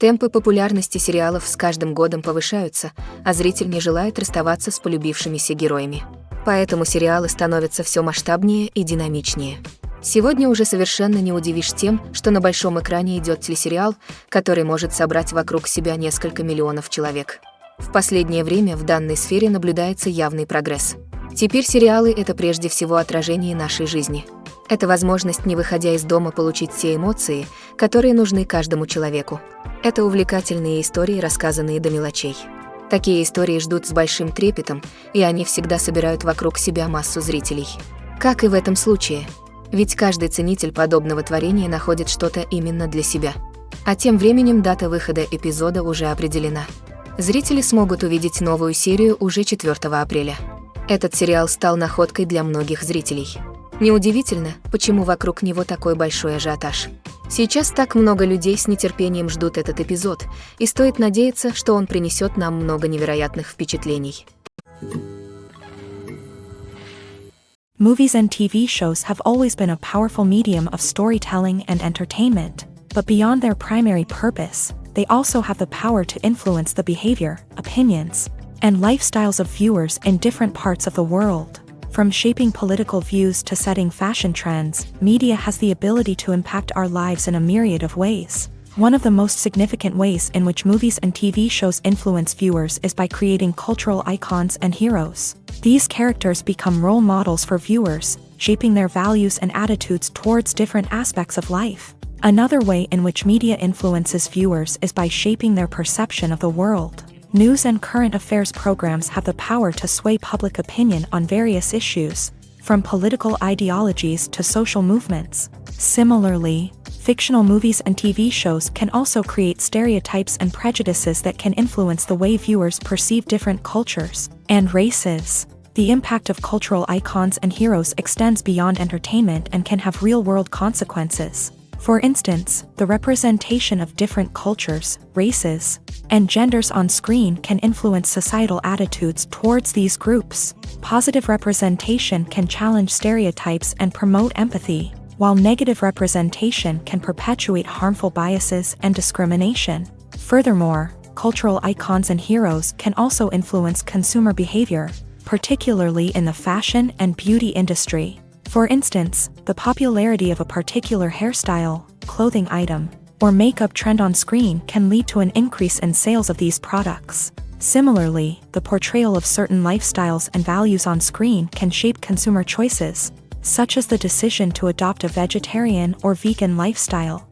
Темпы популярности сериалов с каждым годом повышаются, а зритель не желает расставаться с полюбившимися героями. Поэтому сериалы становятся все масштабнее и динамичнее. Сегодня уже совершенно не удивишь тем, что на большом экране идет телесериал, который может собрать вокруг себя несколько миллионов человек. В последнее время в данной сфере наблюдается явный прогресс. Теперь сериалы — это прежде всего отражение нашей жизни. Это возможность, не выходя из дома, получить те эмоции, которые нужны каждому человеку. Это увлекательные истории, рассказанные до мелочей. Такие истории ждут с большим трепетом, и они всегда собирают вокруг себя массу зрителей. Как и в этом случае. Ведь каждый ценитель подобного творения находит что-то именно для себя. А тем временем дата выхода эпизода уже определена. Зрители смогут увидеть новую серию уже 4 апреля. Этот сериал стал находкой для многих зрителей. Неудивительно, почему вокруг него такой большой ажиотаж. Сейчас так много людей с нетерпением ждут этот эпизод, и стоит надеяться, что он принесет нам много невероятных впечатлений. Movies and TV shows have always been a powerful medium of storytelling and entertainment, but beyond their primary purpose, they also have the power to influence the behavior, opinions, and lifestyles of viewers in different parts of the world. From shaping political views to setting fashion trends, media has the ability to impact our lives in a myriad of ways. One of the most significant ways in which movies and TV shows influence viewers is by creating cultural icons and heroes. These characters become role models for viewers, shaping their values and attitudes towards different aspects of life. Another way in which media influences viewers is by shaping their perception of the world. News and current affairs programs have the power to sway public opinion on various issues, from political ideologies to social movements. Similarly, fictional movies and TV shows can also create stereotypes and prejudices that can influence the way viewers perceive different cultures and races. The impact of cultural icons and heroes extends beyond entertainment and can have real-world consequences. For instance, the representation of different cultures, races, and genders on screen can influence societal attitudes towards these groups. Positive representation can challenge stereotypes and promote empathy, while negative representation can perpetuate harmful biases and discrimination. Furthermore, cultural icons and heroes can also influence consumer behavior, particularly in the fashion and beauty industry. For instance, the popularity of a particular hairstyle, clothing item, or makeup trend on screen can lead to an increase in sales of these products. Similarly, the portrayal of certain lifestyles and values on screen can shape consumer choices, such as the decision to adopt a vegetarian or vegan lifestyle.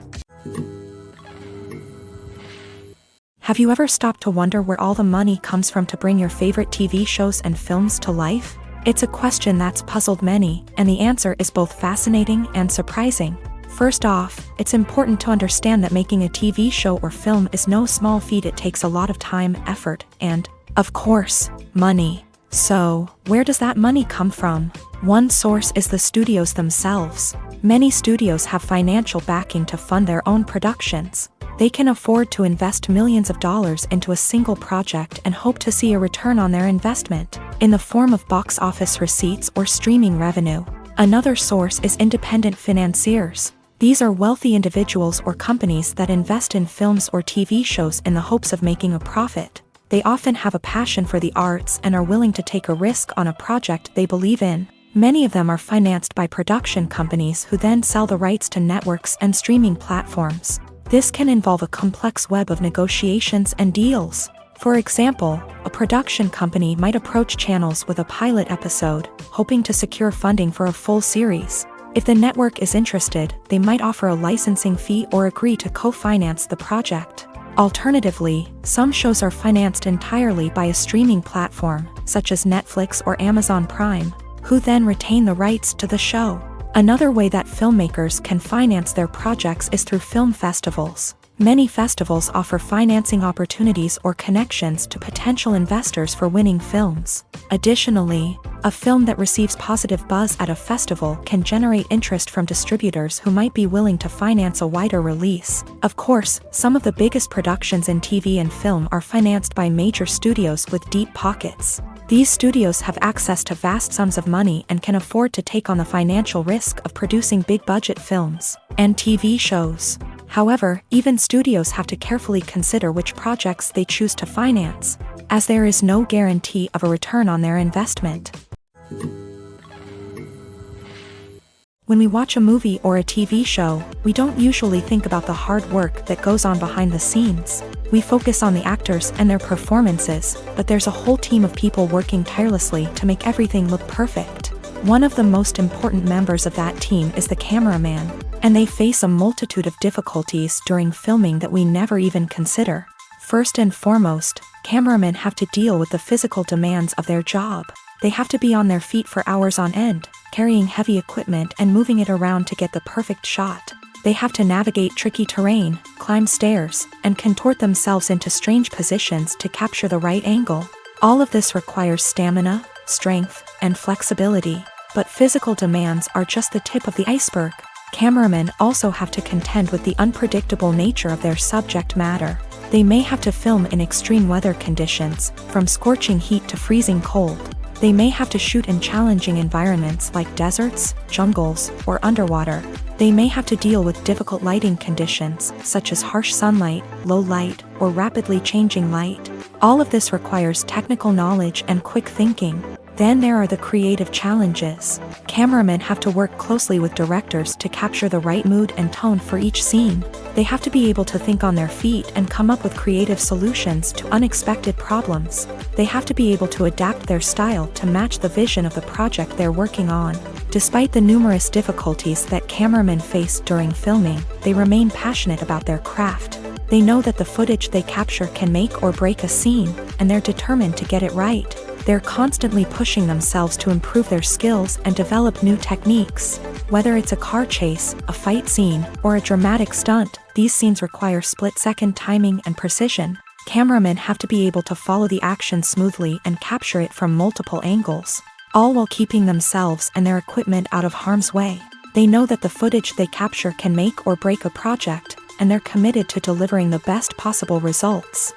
Have you ever stopped to wonder where all the money comes from to bring your favorite TV shows and films to life? It's a question that's puzzled many, and the answer is both fascinating and surprising. First off, it's important to understand that making a TV show or film is no small feat. It takes a lot of time, effort, and, of course, money. So, where does that money come from? One source is the studios themselves. Many studios have financial backing to fund their own productions. They can afford to invest millions of dollars into a single project and hope to see a return on their investment, in the form of box office receipts or streaming revenue. Another source is independent financiers. These are wealthy individuals or companies that invest in films or TV shows in the hopes of making a profit. They often have a passion for the arts and are willing to take a risk on a project they believe in. Many of them are financed by production companies who then sell the rights to networks and streaming platforms. This can involve a complex web of negotiations and deals. For example, a production company might approach channels with a pilot episode, hoping to secure funding for a full series. If the network is interested, they might offer a licensing fee or agree to co-finance the project. Alternatively, some shows are financed entirely by a streaming platform, such as Netflix or Amazon Prime, who then retain the rights to the show. Another way that filmmakers can finance their projects is through film festivals. Many festivals offer financing opportunities or connections to potential investors for winning films. Additionally, a film that receives positive buzz at a festival can generate interest from distributors who might be willing to finance a wider release. Of course, some of the biggest productions in TV and film are financed by major studios with deep pockets. These studios have access to vast sums of money and can afford to take on the financial risk of producing big-budget films and TV shows. However, even studios have to carefully consider which projects they choose to finance, as there is no guarantee of a return on their investment. When we watch a movie or a TV show, we don't usually think about the hard work that goes on behind the scenes. We focus on the actors and their performances, but there's a whole team of people working tirelessly to make everything look perfect. One of the most important members of that team is the cameraman, and they face a multitude of difficulties during filming that we never even consider. First and foremost, cameramen have to deal with the physical demands of their job. They have to be on their feet for hours on end, carrying heavy equipment and moving it around to get the perfect shot. They have to navigate tricky terrain, climb stairs, and contort themselves into strange positions to capture the right angle. All of this requires stamina, strength, and flexibility. But physical demands are just the tip of the iceberg. Cameramen also have to contend with the unpredictable nature of their subject matter. They may have to film in extreme weather conditions, from scorching heat to freezing cold. They may have to shoot in challenging environments like deserts, jungles, or underwater. They may have to deal with difficult lighting conditions, such as harsh sunlight, low light, or rapidly changing light. All of this requires technical knowledge and quick thinking. Then there are the creative challenges. Cameramen have to work closely with directors to capture the right mood and tone for each scene. They have to be able to think on their feet and come up with creative solutions to unexpected problems. They have to be able to adapt their style to match the vision of the project they're working on. Despite the numerous difficulties that cameramen face during filming, they remain passionate about their craft. They know that the footage they capture can make or break a scene, and they're determined to get it right. They're constantly pushing themselves to improve their skills and develop new techniques. Whether it's a car chase, a fight scene, or a dramatic stunt, these scenes require split-second timing and precision. Cameramen have to be able to follow the action smoothly and capture it from multiple angles, all while keeping themselves and their equipment out of harm's way. They know that the footage they capture can make or break a project, and they're committed to delivering the best possible results.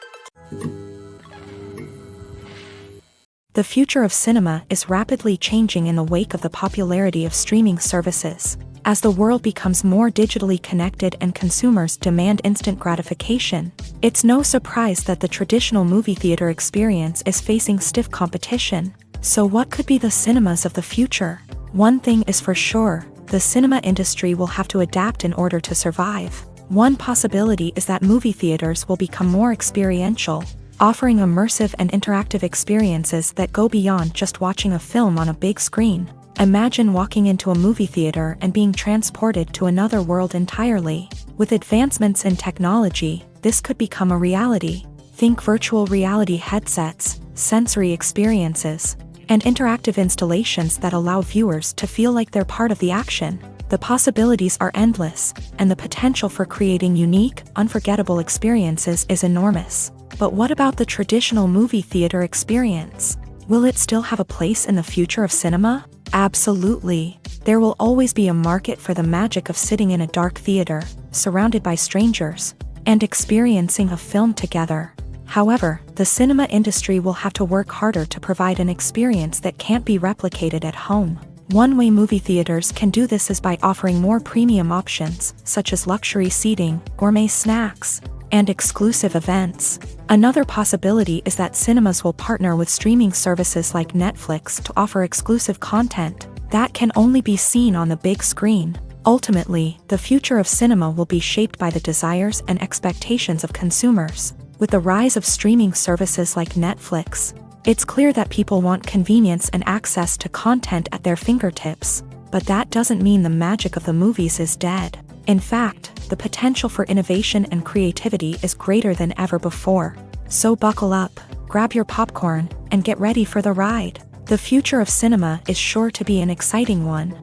The future of cinema is rapidly changing in the wake of the popularity of streaming services. As the world becomes more digitally connected and consumers demand instant gratification, it's no surprise that the traditional movie theater experience is facing stiff competition. So what could be the cinemas of the future? One thing is for sure, the cinema industry will have to adapt in order to survive. One possibility is that movie theaters will become more experiential, offering immersive and interactive experiences that go beyond just watching a film on a big screen. Imagine walking into a movie theater and being transported to another world entirely. With advancements in technology, this could become a reality. Think virtual reality headsets, sensory experiences, and interactive installations that allow viewers to feel like they're part of the action. The possibilities are endless, and the potential for creating unique, unforgettable experiences is enormous. But what about the traditional movie theater experience? Will it still have a place in the future of cinema? Absolutely. There will always be a market for the magic of sitting in a dark theater, surrounded by strangers, and experiencing a film together. However, the cinema industry will have to work harder to provide an experience that can't be replicated at home. One way movie theaters can do this is by offering more premium options, such as luxury seating, gourmet snacks, and exclusive events. Another possibility is that cinemas will partner with streaming services like Netflix to offer exclusive content that can only be seen on the big screen. Ultimately, the future of cinema will be shaped by the desires and expectations of consumers. With the rise of streaming services like Netflix, it's clear that people want convenience and access to content at their fingertips. But that doesn't mean the magic of the movies is dead. In fact, the potential for innovation and creativity is greater than ever before. So buckle up, grab your popcorn, and get ready for the ride. The future of cinema is sure to be an exciting one.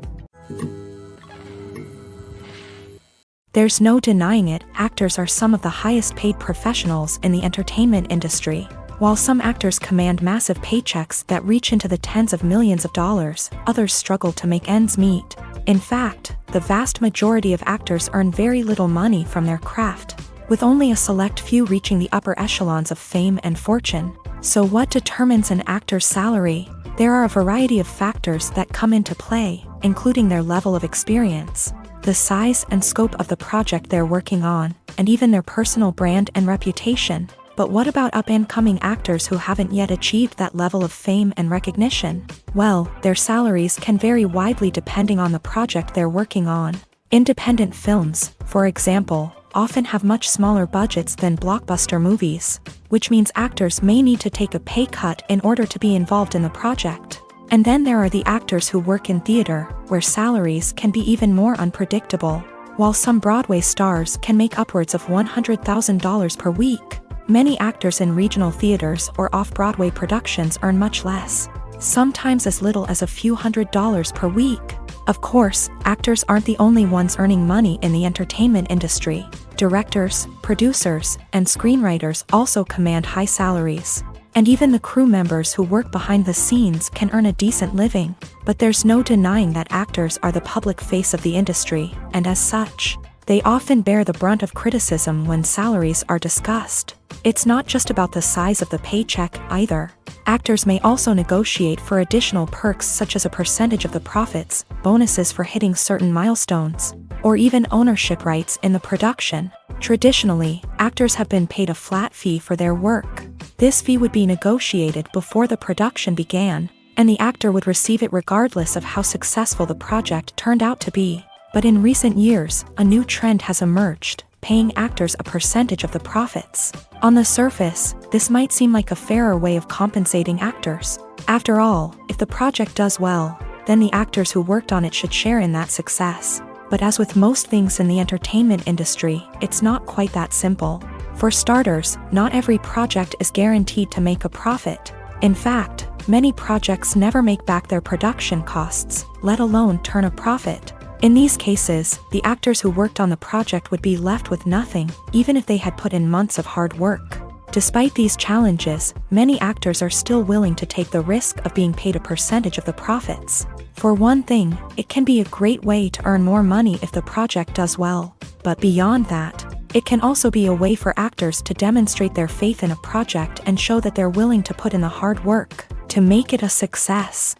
There's no denying it, actors are some of the highest paid professionals in the entertainment industry. While some actors command massive paychecks that reach into the tens of millions of dollars, others struggle to make ends meet. In fact, the vast majority of actors earn very little money from their craft, with only a select few reaching the upper echelons of fame and fortune. So what determines an actor's salary? There are a variety of factors that come into play, including their level of experience, the size and scope of the project they're working on, and even their personal brand and reputation. But what about up-and-coming actors who haven't yet achieved that level of fame and recognition? Well, their salaries can vary widely depending on the project they're working on. Independent films, for example, often have much smaller budgets than blockbuster movies, which means actors may need to take a pay cut in order to be involved in the project. And then there are the actors who work in theater, where salaries can be even more unpredictable. While some Broadway stars can make upwards of $100,000 per week, many actors in regional theaters or off-Broadway productions earn much less, sometimes as little as a few $100s per week. Of course, actors aren't the only ones earning money in the entertainment industry. Directors, producers, and screenwriters also command high salaries. And even the crew members who work behind the scenes can earn a decent living. But there's no denying that actors are the public face of the industry, and as such, they often bear the brunt of criticism when salaries are discussed. It's not just about the size of the paycheck either. Actors may also negotiate for additional perks such as a percentage of the profits, bonuses for hitting certain milestones, or even ownership rights in the production. Traditionally, actors have been paid a flat fee for their work. This fee would be negotiated before the production began, and the actor would receive it regardless of how successful the project turned out to be. But in recent years, a new trend has emerged, paying actors a percentage of the profits. On the surface, this might seem like a fairer way of compensating actors. After all, if the project does well, then the actors who worked on it should share in that success. But as with most things in the entertainment industry, it's not quite that simple. For starters, not every project is guaranteed to make a profit. In fact, many projects never make back their production costs, let alone turn a profit. In these cases, the actors who worked on the project would be left with nothing, even if they had put in months of hard work. Despite these challenges, many actors are still willing to take the risk of being paid a percentage of the profits. For one thing, it can be a great way to earn more money if the project does well. But beyond that, it can also be a way for actors to demonstrate their faith in a project and show that they're willing to put in the hard work to make it a success.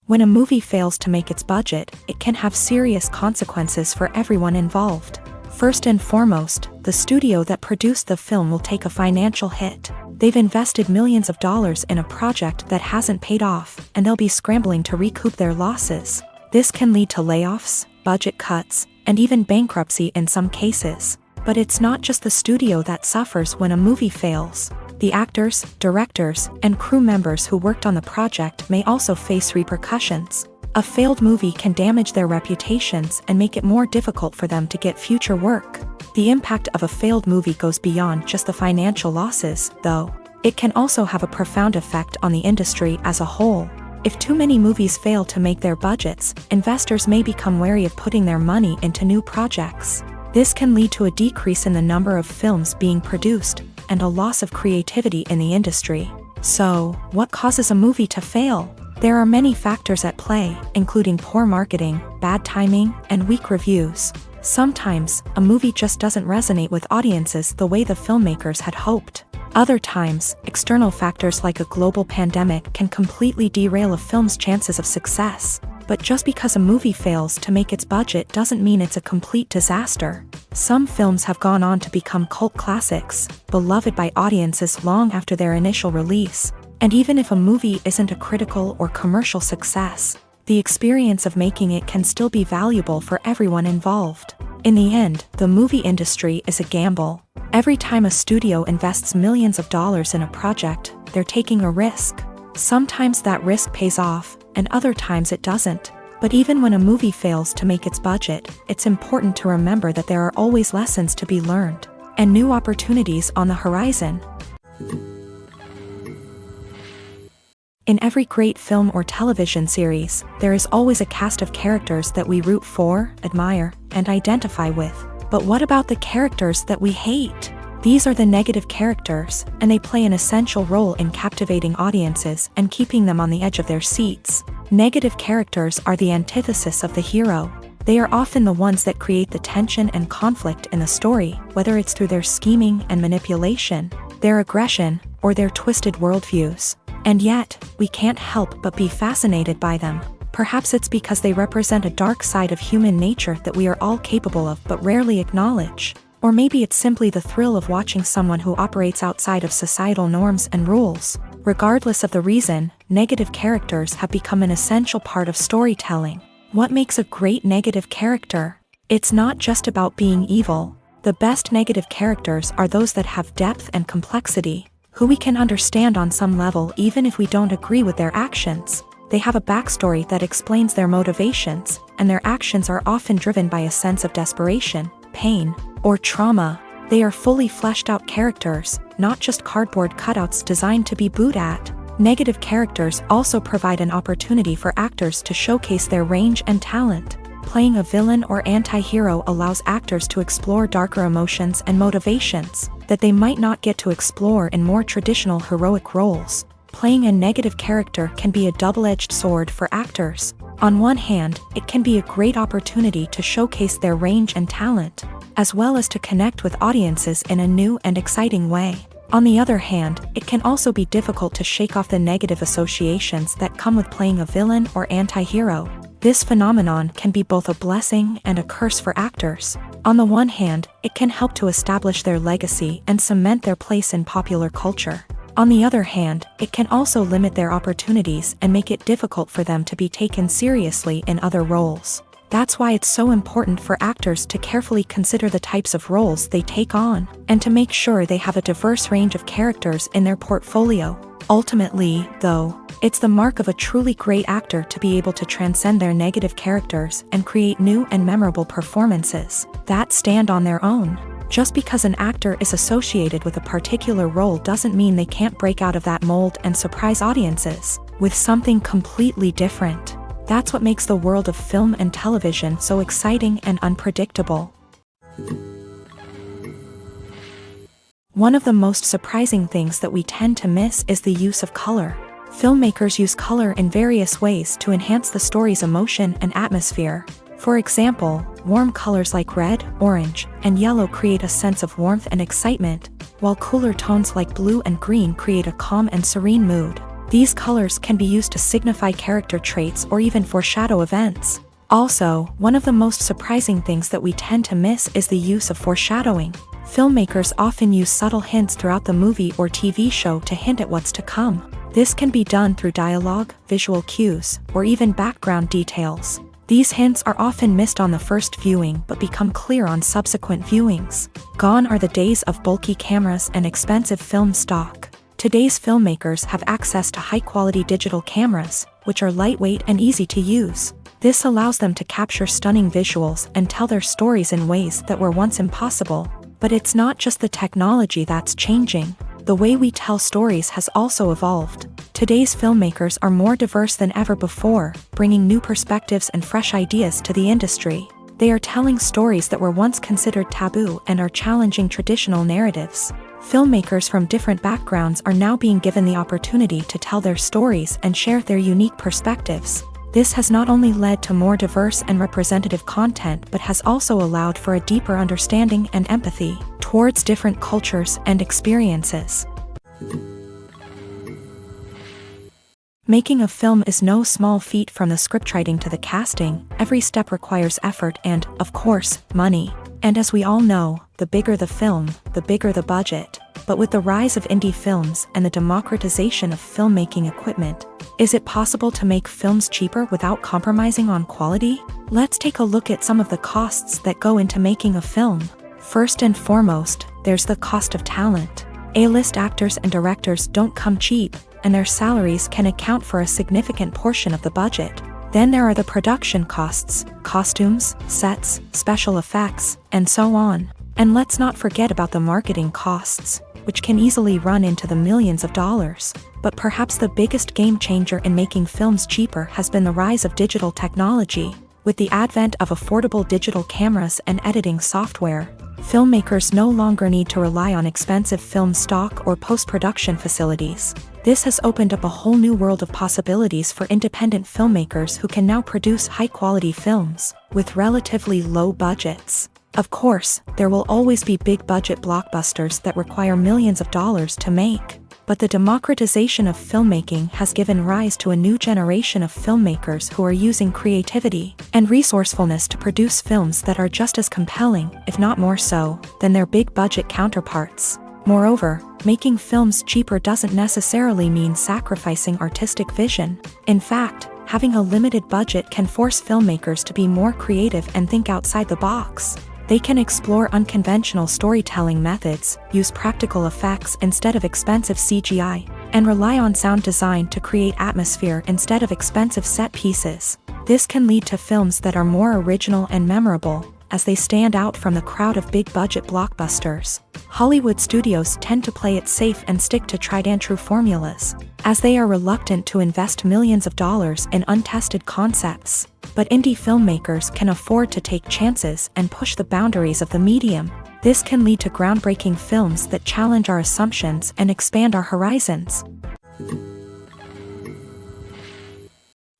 When a movie fails to make its budget, it can have serious consequences for everyone involved. First and foremost, the studio that produced the film will take a financial hit. They've invested millions of dollars in a project that hasn't paid off, and they'll be scrambling to recoup their losses. This can lead to layoffs, budget cuts, and even bankruptcy in some cases. But it's not just the studio that suffers when a movie fails. The actors, directors, and crew members who worked on the project may also face repercussions. A failed movie can damage their reputations and make it more difficult for them to get future work. The impact of a failed movie goes beyond just the financial losses, though. It can also have a profound effect on the industry as a whole. If too many movies fail to make their budgets, investors may become wary of putting their money into new projects. This can lead to a decrease in the number of films being produced, and a loss of creativity in the industry. So, what causes a movie to fail? There are many factors at play, including poor marketing, bad timing, and weak reviews. Sometimes, a movie just doesn't resonate with audiences the way the filmmakers had hoped. Other times, external factors like a global pandemic can completely derail a film's chances of success. But just because a movie fails to make its budget doesn't mean it's a complete disaster. Some films have gone on to become cult classics, beloved by audiences long after their initial release. And even if a movie isn't a critical or commercial success, the experience of making it can still be valuable for everyone involved. In the end, the movie industry is a gamble. Every time a studio invests millions of dollars in a project, they're taking a risk. Sometimes that risk pays off, and other times it doesn't. But even when a movie fails to make its budget, it's important to remember that there are always lessons to be learned, and new opportunities on the horizon. In every great film or television series, there is always a cast of characters that we root for, admire, and identify with. But what about the characters that we hate? These are the negative characters, and they play an essential role in captivating audiences and keeping them on the edge of their seats. Negative characters are the antithesis of the hero. They are often the ones that create the tension and conflict in the story, whether it's through their scheming and manipulation, their aggression, or their twisted worldviews. And yet, we can't help but be fascinated by them. Perhaps it's because they represent a dark side of human nature that we are all capable of but rarely acknowledge. Or maybe it's simply the thrill of watching someone who operates outside of societal norms and rules. Regardless of the reason, negative characters have become an essential part of storytelling. What makes a great negative character? It's not just about being evil. The best negative characters are those that have depth and complexity, who we can understand on some level even if we don't agree with their actions. They have a backstory that explains their motivations, and their actions are often driven by a sense of desperation, pain, or trauma. They are fully fleshed out characters, not just cardboard cutouts designed to be booed at. Negative characters also provide an opportunity for actors to showcase their range and talent. Playing a villain or anti-hero allows actors to explore darker emotions and motivations that they might not get to explore in more traditional heroic roles. Playing a negative character can be a double-edged sword for actors. On one hand, it can be a great opportunity to showcase their range and talent, as well as to connect with audiences in a new and exciting way. On the other hand, it can also be difficult to shake off the negative associations that come with playing a villain or anti-hero. This phenomenon can be both a blessing and a curse for actors. On the one hand, it can help to establish their legacy and cement their place in popular culture. On the other hand, it can also limit their opportunities and make it difficult for them to be taken seriously in other roles. That's why it's so important for actors to carefully consider the types of roles they take on, and to make sure they have a diverse range of characters in their portfolio. Ultimately, though, it's the mark of a truly great actor to be able to transcend their negative characters and create new and memorable performances that stand on their own. Just because an actor is associated with a particular role doesn't mean they can't break out of that mold and surprise audiences with something completely different. That's what makes the world of film and television so exciting and unpredictable. One of the most surprising things that we tend to miss is the use of color. Filmmakers use color in various ways to enhance the story's emotion and atmosphere. For example, warm colors like red, orange, and yellow create a sense of warmth and excitement, while cooler tones like blue and green create a calm and serene mood. These colors can be used to signify character traits or even foreshadow events. Also, one of the most surprising things that we tend to miss is the use of foreshadowing. Filmmakers often use subtle hints throughout the movie or TV show to hint at what's to come. This can be done through dialogue, visual cues, or even background details. These hints are often missed on the first viewing but become clear on subsequent viewings. Gone are the days of bulky cameras and expensive film stock. Today's filmmakers have access to high-quality digital cameras, which are lightweight and easy to use. This allows them to capture stunning visuals and tell their stories in ways that were once impossible. But it's not just the technology that's changing. The way we tell stories has also evolved. Today's filmmakers are more diverse than ever before, bringing new perspectives and fresh ideas to the industry. They are telling stories that were once considered taboo and are challenging traditional narratives. Filmmakers from different backgrounds are now being given the opportunity to tell their stories and share their unique perspectives. This has not only led to more diverse and representative content but has also allowed for a deeper understanding and empathy towards different cultures and experiences. Making a film is no small feat. From the scriptwriting to the casting, every step requires effort and, of course, money. And as we all know, the bigger the film, the bigger the budget. But with the rise of indie films and the democratization of filmmaking equipment, is it possible to make films cheaper without compromising on quality? Let's take a look at some of the costs that go into making a film. First and foremost, there's the cost of talent. A-list actors and directors don't come cheap, and their salaries can account for a significant portion of the budget. Then there are the production costs, costumes, sets, special effects, and so on. And let's not forget about the marketing costs, which can easily run into the millions of dollars. But perhaps the biggest game changer in making films cheaper has been the rise of digital technology. With the advent of affordable digital cameras and editing software, filmmakers no longer need to rely on expensive film stock or post-production facilities. This has opened up a whole new world of possibilities for independent filmmakers who can now produce high-quality films with relatively low budgets. Of course, there will always be big-budget blockbusters that require millions of dollars to make. But the democratization of filmmaking has given rise to a new generation of filmmakers who are using creativity and resourcefulness to produce films that are just as compelling, if not more so, than their big-budget counterparts. Moreover, making films cheaper doesn't necessarily mean sacrificing artistic vision. In fact, having a limited budget can force filmmakers to be more creative and think outside the box. They can explore unconventional storytelling methods, use practical effects instead of expensive CGI, and rely on sound design to create atmosphere instead of expensive set pieces. This can lead to films that are more original and memorable, as they stand out from the crowd of big-budget blockbusters. Hollywood studios tend to play it safe and stick to tried-and-true formulas, as they are reluctant to invest millions of dollars in untested concepts. But indie filmmakers can afford to take chances and push the boundaries of the medium. This can lead to groundbreaking films that challenge our assumptions and expand our horizons.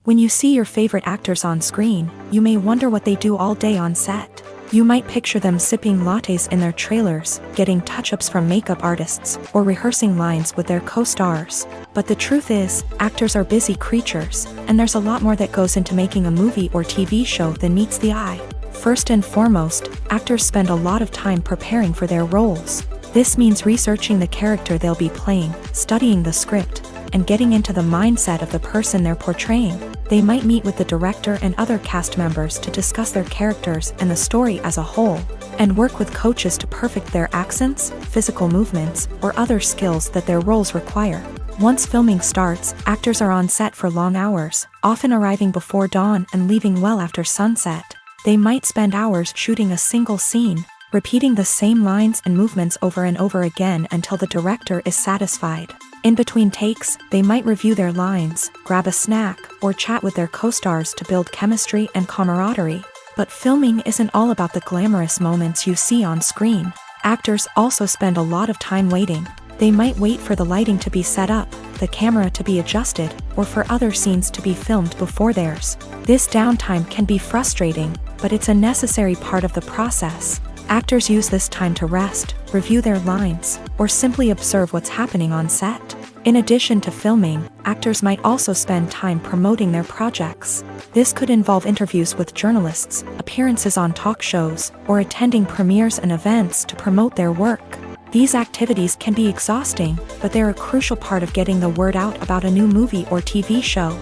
When you see your favorite actors on screen, you may wonder what they do all day on set. You might picture them sipping lattes in their trailers, getting touch-ups from makeup artists, or rehearsing lines with their co-stars. But the truth is, actors are busy creatures, and there's a lot more that goes into making a movie or TV show than meets the eye. First and foremost, actors spend a lot of time preparing for their roles. This means researching the character they'll be playing, studying the script, and getting into the mindset of the person they're portraying. They might meet with the director and other cast members to discuss their characters and the story as a whole, and work with coaches to perfect their accents, physical movements, or other skills that their roles require. Once filming starts, actors are on set for long hours, often arriving before dawn and leaving well after sunset. They might spend hours shooting a single scene, repeating the same lines and movements over and over again until the director is satisfied. In between takes, they might review their lines, grab a snack, or chat with their co-stars to build chemistry and camaraderie. But filming isn't all about the glamorous moments you see on screen. Actors also spend a lot of time waiting. They might wait for the lighting to be set up, the camera to be adjusted, or for other scenes to be filmed before theirs. This downtime can be frustrating, but it's a necessary part of the process. Actors use this time to rest, review their lines, or simply observe what's happening on set. In addition to filming, actors might also spend time promoting their projects. This could involve interviews with journalists, appearances on talk shows, or attending premieres and events to promote their work. These activities can be exhausting, but they're a crucial part of getting the word out about a new movie or TV show.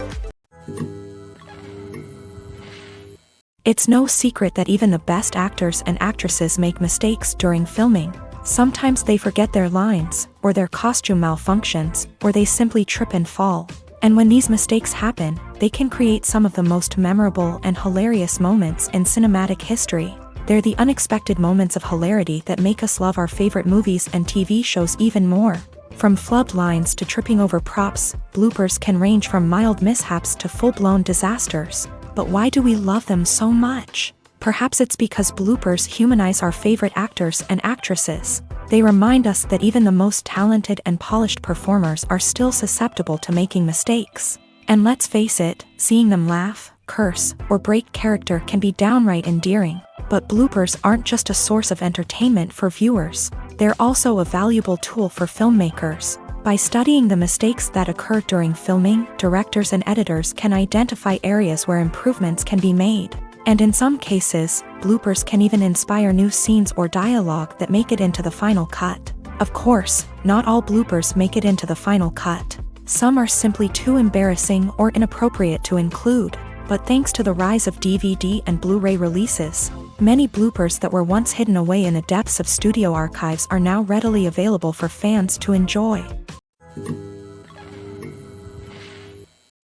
It's no secret that even the best actors and actresses make mistakes during filming. Sometimes they forget their lines, or their costume malfunctions, or they simply trip and fall. And when these mistakes happen, they can create some of the most memorable and hilarious moments in cinematic history. They're the unexpected moments of hilarity that make us love our favorite movies and TV shows even more. From flubbed lines to tripping over props, bloopers can range from mild mishaps to full-blown disasters. But why do we love them so much? Perhaps it's because bloopers humanize our favorite actors and actresses. They remind us that even the most talented and polished performers are still susceptible to making mistakes. And let's face it, seeing them laugh, curse, or break character can be downright endearing. But bloopers aren't just a source of entertainment for viewers. They're also a valuable tool for filmmakers. By studying the mistakes that occur during filming, directors and editors can identify areas where improvements can be made. And in some cases, bloopers can even inspire new scenes or dialogue that make it into the final cut. Of course, not all bloopers make it into the final cut. Some are simply too embarrassing or inappropriate to include. But thanks to the rise of DVD and Blu-ray releases, many bloopers that were once hidden away in the depths of studio archives are now readily available for fans to enjoy.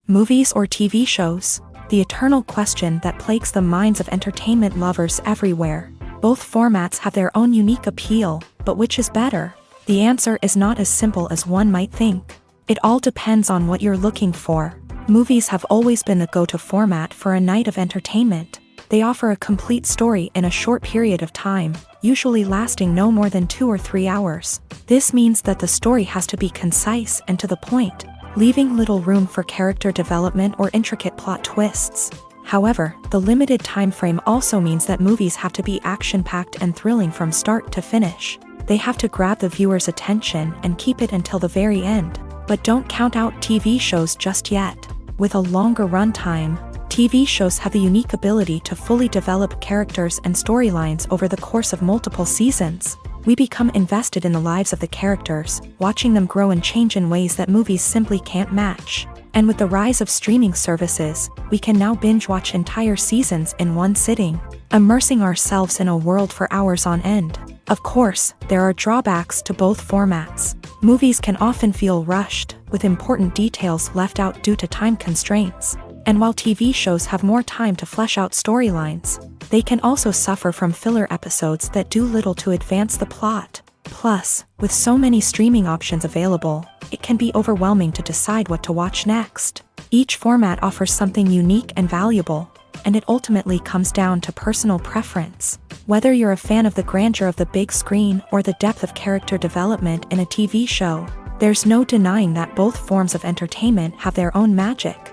Movies or TV shows? The eternal question that plagues the minds of entertainment lovers everywhere. Both formats have their own unique appeal, but which is better? The answer is not as simple as one might think. It all depends on what you're looking for. Movies have always been the go-to format for a night of entertainment. They offer a complete story in a short period of time, usually lasting no more than 2 or 3 hours. This means that the story has to be concise and to the point, leaving little room for character development or intricate plot twists. However, the limited time frame also means that movies have to be action-packed and thrilling from start to finish. They have to grab the viewer's attention and keep it until the very end. But don't count out TV shows just yet. With a longer runtime, TV shows have the unique ability to fully develop characters and storylines over the course of multiple seasons. We become invested in the lives of the characters, watching them grow and change in ways that movies simply can't match. And with the rise of streaming services, we can now binge-watch entire seasons in one sitting, immersing ourselves in a world for hours on end. Of course, there are drawbacks to both formats. Movies can often feel rushed, with important details left out due to time constraints. And while TV shows have more time to flesh out storylines, they can also suffer from filler episodes that do little to advance the plot. Plus, with so many streaming options available, it can be overwhelming to decide what to watch next. Each format offers something unique and valuable, and it ultimately comes down to personal preference. Whether you're a fan of the grandeur of the big screen or the depth of character development in a TV show, there's no denying that both forms of entertainment have their own magic.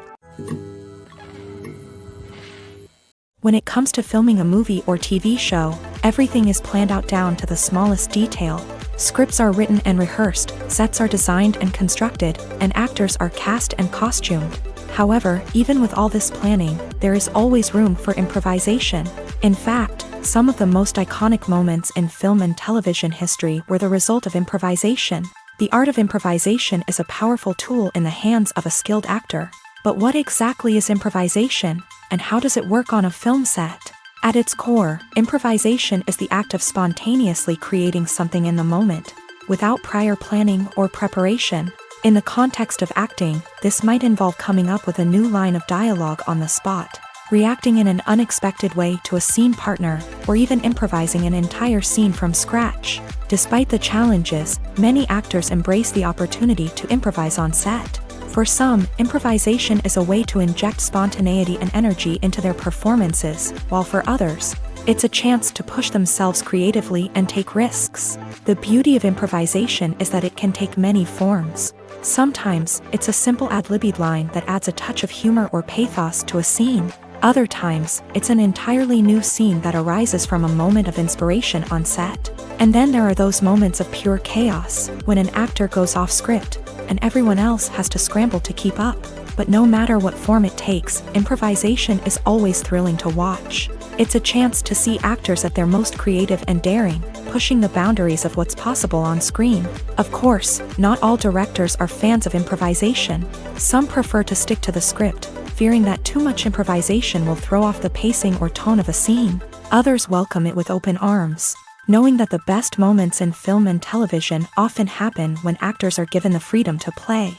When it comes to filming a movie or TV show, everything is planned out down to the smallest detail. Scripts are written and rehearsed, sets are designed and constructed, and actors are cast and costumed. However, even with all this planning, there is always room for improvisation. In fact, some of the most iconic moments in film and television history were the result of improvisation. The art of improvisation is a powerful tool in the hands of a skilled actor. But what exactly is improvisation, and how does it work on a film set? At its core, improvisation is the act of spontaneously creating something in the moment, without prior planning or preparation. In the context of acting, this might involve coming up with a new line of dialogue on the spot, reacting in an unexpected way to a scene partner, or even improvising an entire scene from scratch. Despite the challenges, many actors embrace the opportunity to improvise on set. For some, improvisation is a way to inject spontaneity and energy into their performances, while for others, it's a chance to push themselves creatively and take risks. The beauty of improvisation is that it can take many forms. Sometimes, it's a simple ad-libbed line that adds a touch of humor or pathos to a scene. Other times, it's an entirely new scene that arises from a moment of inspiration on set. And then there are those moments of pure chaos, when an actor goes off script, and everyone else has to scramble to keep up. But no matter what form it takes, improvisation is always thrilling to watch. It's a chance to see actors at their most creative and daring, pushing the boundaries of what's possible on screen. Of course, not all directors are fans of improvisation. Some prefer to stick to the script, fearing that too much improvisation will throw off the pacing or tone of a scene. Others welcome it with open arms, knowing that the best moments in film and television often happen when actors are given the freedom to play.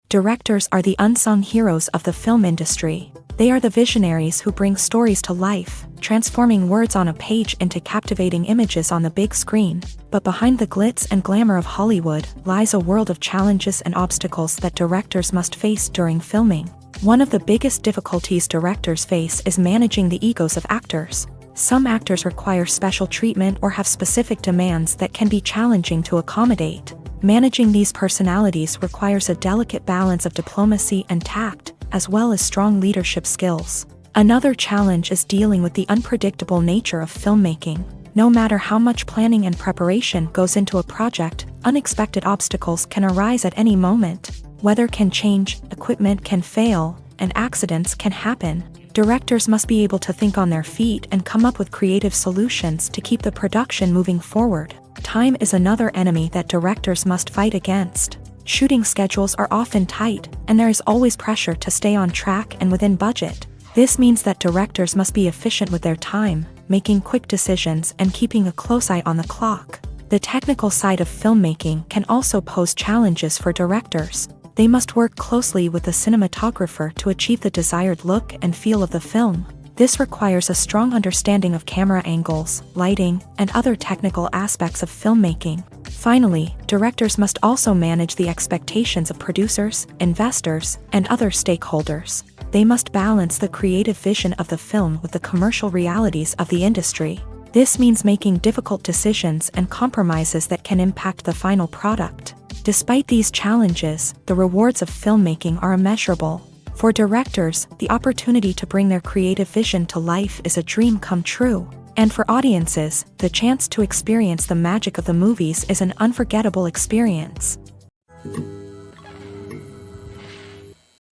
Directors are the unsung heroes of the film industry. They are the visionaries who bring stories to life, transforming words on a page into captivating images on the big screen. But behind the glitz and glamour of Hollywood lies a world of challenges and obstacles that directors must face during filming. One of the biggest difficulties directors face is managing the egos of actors. Some actors require special treatment or have specific demands that can be challenging to accommodate. Managing these personalities requires a delicate balance of diplomacy and tact, as well as strong leadership skills. Another challenge is dealing with the unpredictable nature of filmmaking. No matter how much planning and preparation goes into a project, unexpected obstacles can arise at any moment. Weather can change, equipment can fail, and accidents can happen. Directors must be able to think on their feet and come up with creative solutions to keep the production moving forward. Time is another enemy that directors must fight against. Shooting schedules are often tight, and there is always pressure to stay on track and within budget. This means that directors must be efficient with their time, making quick decisions and keeping a close eye on the clock. The technical side of filmmaking can also pose challenges for directors. They must work closely with the cinematographer to achieve the desired look and feel of the film. This requires a strong understanding of camera angles, lighting, and other technical aspects of filmmaking. Finally, directors must also manage the expectations of producers, investors, and other stakeholders. They must balance the creative vision of the film with the commercial realities of the industry. This means making difficult decisions and compromises that can impact the final product. Despite these challenges, the rewards of filmmaking are immeasurable. For directors, the opportunity to bring their creative vision to life is a dream come true. And for audiences, the chance to experience the magic of the movies is an unforgettable experience.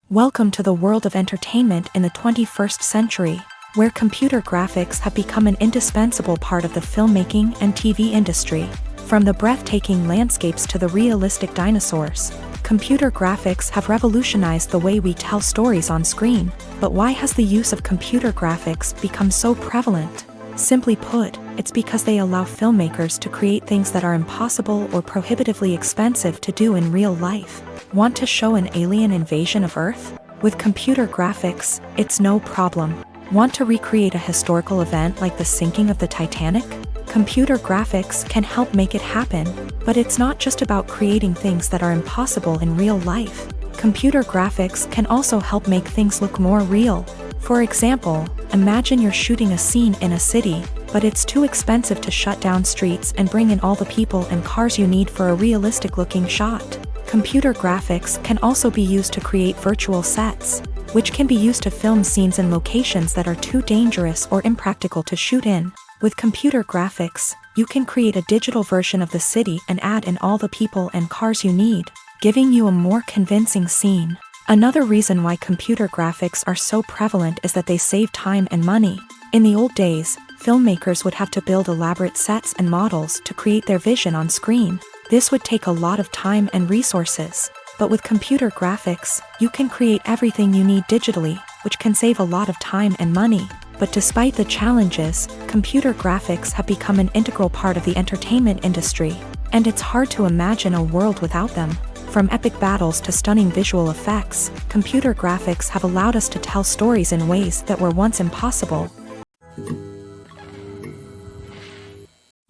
Welcome to the world of entertainment in the 21st century, where computer graphics have become an indispensable part of the filmmaking and TV industry. From the breathtaking landscapes to the realistic dinosaurs, computer graphics have revolutionized the way we tell stories on screen. But why has the use of computer graphics become so prevalent? Simply put, it's because they allow filmmakers to create things that are impossible or prohibitively expensive to do in real life. Want to show an alien invasion of Earth? With computer graphics, it's no problem. Want to recreate a historical event like the sinking of the Titanic? Computer graphics can help make it happen, but it's not just about creating things that are impossible in real life. Computer graphics can also help make things look more real. For example, imagine you're shooting a scene in a city, but it's too expensive to shut down streets and bring in all the people and cars you need for a realistic-looking shot. Computer graphics can also be used to create virtual sets, which can be used to film scenes in locations that are too dangerous or impractical to shoot in. With computer graphics, you can create a digital version of the city and add in all the people and cars you need, giving you a more convincing scene. Another reason why computer graphics are so prevalent is that they save time and money. In the old days, filmmakers would have to build elaborate sets and models to create their vision on screen. This would take a lot of time and resources. But with computer graphics, you can create everything you need digitally, which can save a lot of time and money. But despite the challenges, computer graphics have become an integral part of the entertainment industry, and it's hard to imagine a world without them. From epic battles to stunning visual effects, computer graphics have allowed us to tell stories in ways that were once impossible.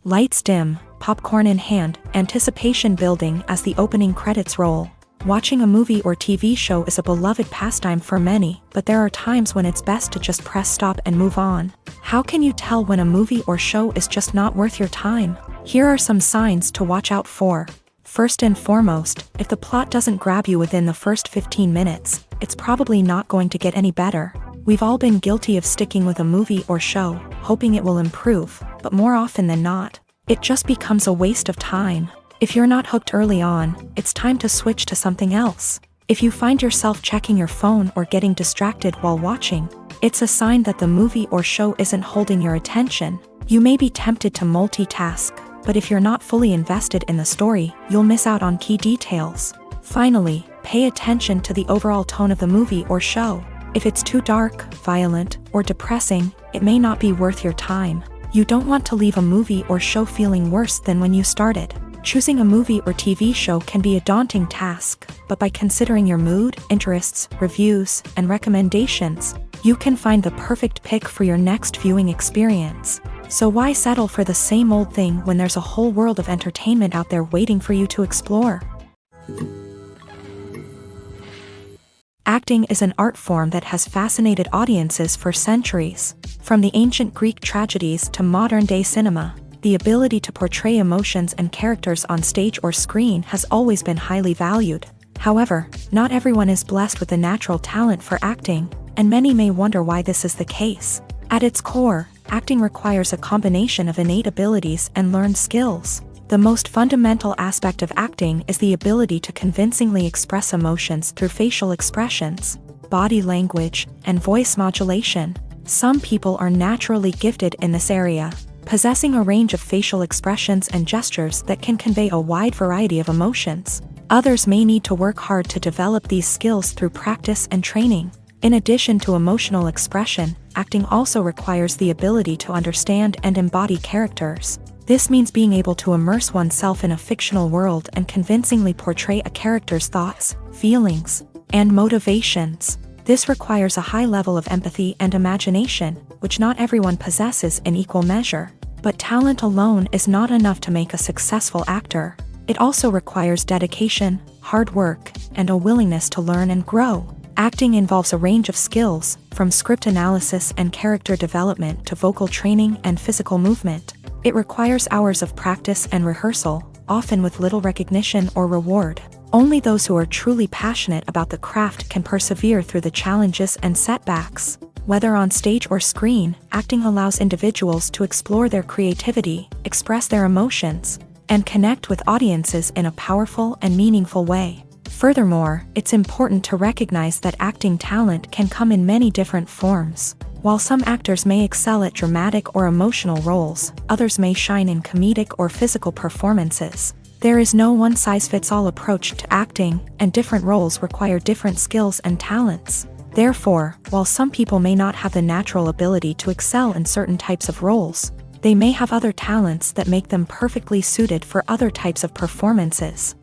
Lights dim, popcorn in hand, anticipation building as the opening credits roll. Watching a movie or TV show is a beloved pastime for many, but there are times when it's best to just press stop and move on. How can you tell when a movie or show is just not worth your time? Here are some signs to watch out for. First and foremost, if the plot doesn't grab you within the first 15 minutes, it's probably not going to get any better. We've all been guilty of sticking with a movie or show, hoping it will improve, but more often than not, it just becomes a waste of time. If you're not hooked early on, it's time to switch to something else. If you find yourself checking your phone or getting distracted while watching, it's a sign that the movie or show isn't holding your attention. You may be tempted to multitask, but if you're not fully invested in the story, you'll miss out on key details. Finally, pay attention to the overall tone of the movie or show. If it's too dark, violent, or depressing, it may not be worth your time. You don't want to leave a movie or show feeling worse than when you started. Choosing a movie or TV show can be a daunting task, but by considering your mood, interests, reviews, and recommendations, you can find the perfect pick for your next viewing experience. So why settle for the same old thing when there's a whole world of entertainment out there waiting for you to explore? Acting is an art form that has fascinated audiences for centuries. From the ancient Greek tragedies to modern-day cinema, the ability to portray emotions and characters on stage or screen has always been highly valued. However, not everyone is blessed with the natural talent for acting, and many may wonder why this is the case. At its core, acting requires a combination of innate abilities and learned skills. The most fundamental aspect of acting is the ability to convincingly express emotions through facial expressions, body language, and voice modulation. Some people are naturally gifted in this area, possessing a range of facial expressions and gestures that can convey a wide variety of emotions. Others may need to work hard to develop these skills through practice and training. In addition to emotional expression, acting also requires the ability to understand and embody characters. This means being able to immerse oneself in a fictional world and convincingly portray a character's thoughts, feelings, and motivations. This requires a high level of empathy and imagination, which not everyone possesses in equal measure. But talent alone is not enough to make a successful actor. It also requires dedication, hard work, and a willingness to learn and grow. Acting involves a range of skills, from script analysis and character development to vocal training and physical movement. It requires hours of practice and rehearsal, often with little recognition or reward. Only those who are truly passionate about the craft can persevere through the challenges and setbacks. Whether on stage or screen, acting allows individuals to explore their creativity, express their emotions, and connect with audiences in a powerful and meaningful way. Furthermore, it's important to recognize that acting talent can come in many different forms. While some actors may excel at dramatic or emotional roles, others may shine in comedic or physical performances. There is no one-size-fits-all approach to acting, and different roles require different skills and talents. Therefore, while some people may not have the natural ability to excel in certain types of roles, they may have other talents that make them perfectly suited for other types of performances.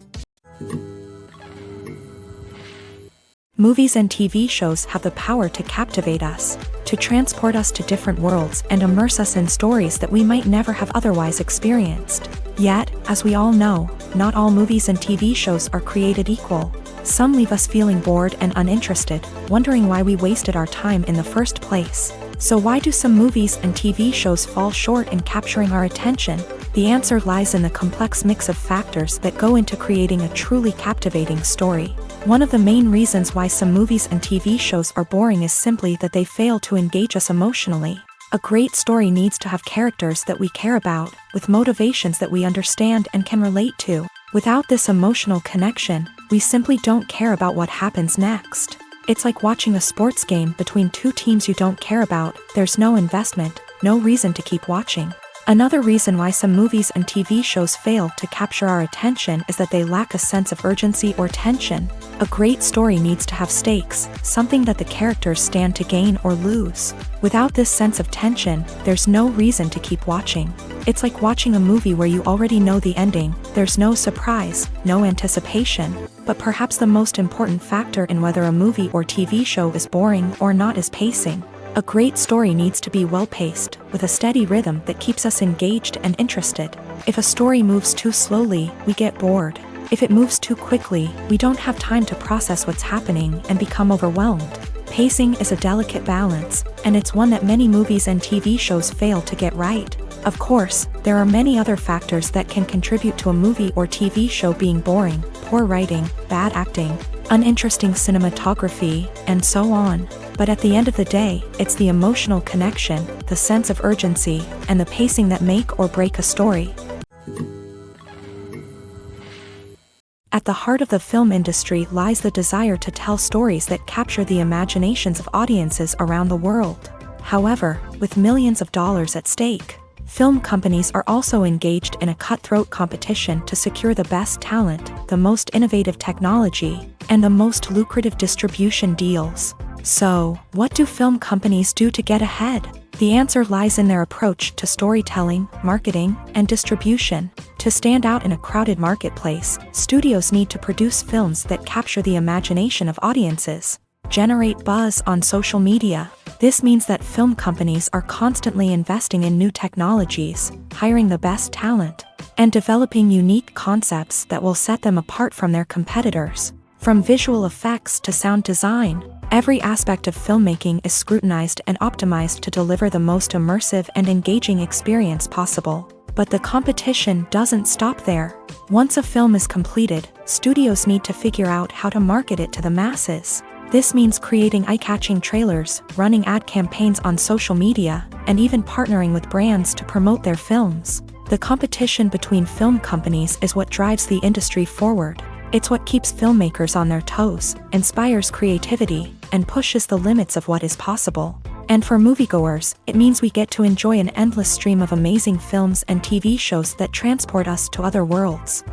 Movies and TV shows have the power to captivate us, to transport us to different worlds and immerse us in stories that we might never have otherwise experienced. Yet, as we all know, not all movies and TV shows are created equal. Some leave us feeling bored and uninterested, wondering why we wasted our time in the first place. So why do some movies and TV shows fall short in capturing our attention? The answer lies in the complex mix of factors that go into creating a truly captivating story. One of the main reasons why some movies and TV shows are boring is simply that they fail to engage us emotionally. A great story needs to have characters that we care about, with motivations that we understand and can relate to. Without this emotional connection, we simply don't care about what happens next. It's like watching a sports game between two teams you don't care about. There's no investment, no reason to keep watching. Another reason why some movies and TV shows fail to capture our attention is that they lack a sense of urgency or tension. A great story needs to have stakes, something that the characters stand to gain or lose. Without this sense of tension, there's no reason to keep watching. It's like watching a movie where you already know the ending. There's no surprise, no anticipation. But perhaps the most important factor in whether a movie or TV show is boring or not is pacing. A great story needs to be well-paced, with a steady rhythm that keeps us engaged and interested. If a story moves too slowly, we get bored. If it moves too quickly, we don't have time to process what's happening and become overwhelmed. Pacing is a delicate balance, and it's one that many movies and TV shows fail to get right. Of course, there are many other factors that can contribute to a movie or TV show being boring: poor writing, bad acting, uninteresting cinematography, and so on. But at the end of the day, it's the emotional connection, the sense of urgency, and the pacing that make or break a story. At the heart of the film industry lies the desire to tell stories that capture the imaginations of audiences around the world. However, with millions of dollars at stake, film companies are also engaged in a cutthroat competition to secure the best talent, the most innovative technology, and the most lucrative distribution deals. So, what do film companies do to get ahead? The answer lies in their approach to storytelling, marketing, and distribution. To stand out in a crowded marketplace, studios need to produce films that capture the imagination of audiences, generate buzz on social media. This means that film companies are constantly investing in new technologies, hiring the best talent, and developing unique concepts that will set them apart from their competitors. From visual effects to sound design, every aspect of filmmaking is scrutinized and optimized to deliver the most immersive and engaging experience possible. But the competition doesn't stop there. Once a film is completed, studios need to figure out how to market it to the masses. This means creating eye-catching trailers, running ad campaigns on social media, and even partnering with brands to promote their films. The competition between film companies is what drives the industry forward. It's what keeps filmmakers on their toes, inspires creativity, and pushes the limits of what is possible. And for moviegoers, it means we get to enjoy an endless stream of amazing films and TV shows that transport us to other worlds.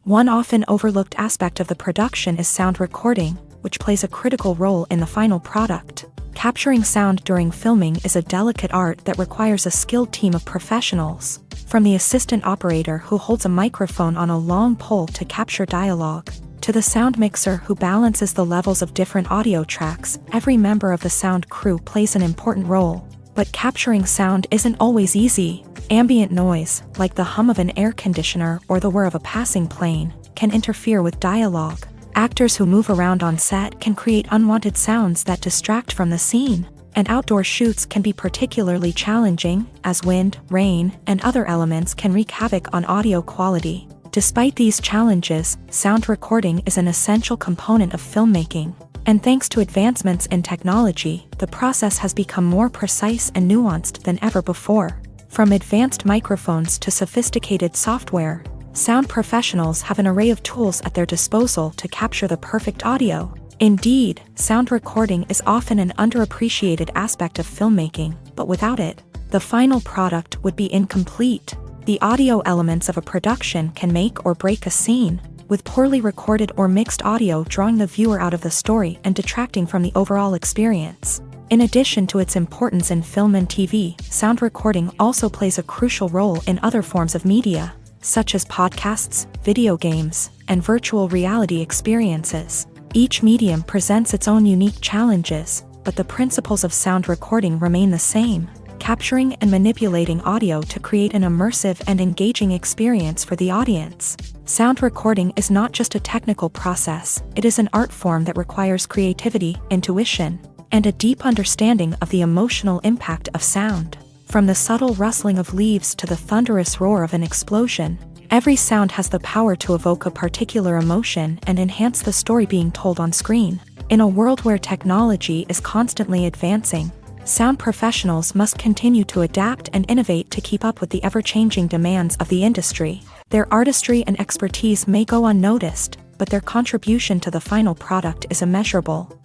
One often overlooked aspect of the production is sound recording, which plays a critical role in the final product. Capturing sound during filming is a delicate art that requires a skilled team of professionals. From the assistant operator who holds a microphone on a long pole to capture dialogue, to the sound mixer who balances the levels of different audio tracks, every member of the sound crew plays an important role. But capturing sound isn't always easy. Ambient noise, like the hum of an air conditioner or the whir of a passing plane, can interfere with dialogue. Actors who move around on set can create unwanted sounds that distract from the scene. And outdoor shoots can be particularly challenging, as wind, rain, and other elements can wreak havoc on audio quality. Despite these challenges, sound recording is an essential component of filmmaking. And thanks to advancements in technology, the process has become more precise and nuanced than ever before. From advanced microphones to sophisticated software, sound professionals have an array of tools at their disposal to capture the perfect audio. Indeed, sound recording is often an underappreciated aspect of filmmaking, but without it, the final product would be incomplete. The audio elements of a production can make or break a scene, with poorly recorded or mixed audio drawing the viewer out of the story and detracting from the overall experience. In addition to its importance in film and TV, sound recording also plays a crucial role in other forms of media, such as podcasts, video games, and virtual reality experiences. Each medium presents its own unique challenges, but the principles of sound recording remain the same: capturing and manipulating audio to create an immersive and engaging experience for the audience. Sound recording is not just a technical process, it is an art form that requires creativity, intuition, and a deep understanding of the emotional impact of sound. From the subtle rustling of leaves to the thunderous roar of an explosion, every sound has the power to evoke a particular emotion and enhance the story being told on screen. In a world where technology is constantly advancing, sound professionals must continue to adapt and innovate to keep up with the ever-changing demands of the industry. Their artistry and expertise may go unnoticed, but their contribution to the final product is immeasurable.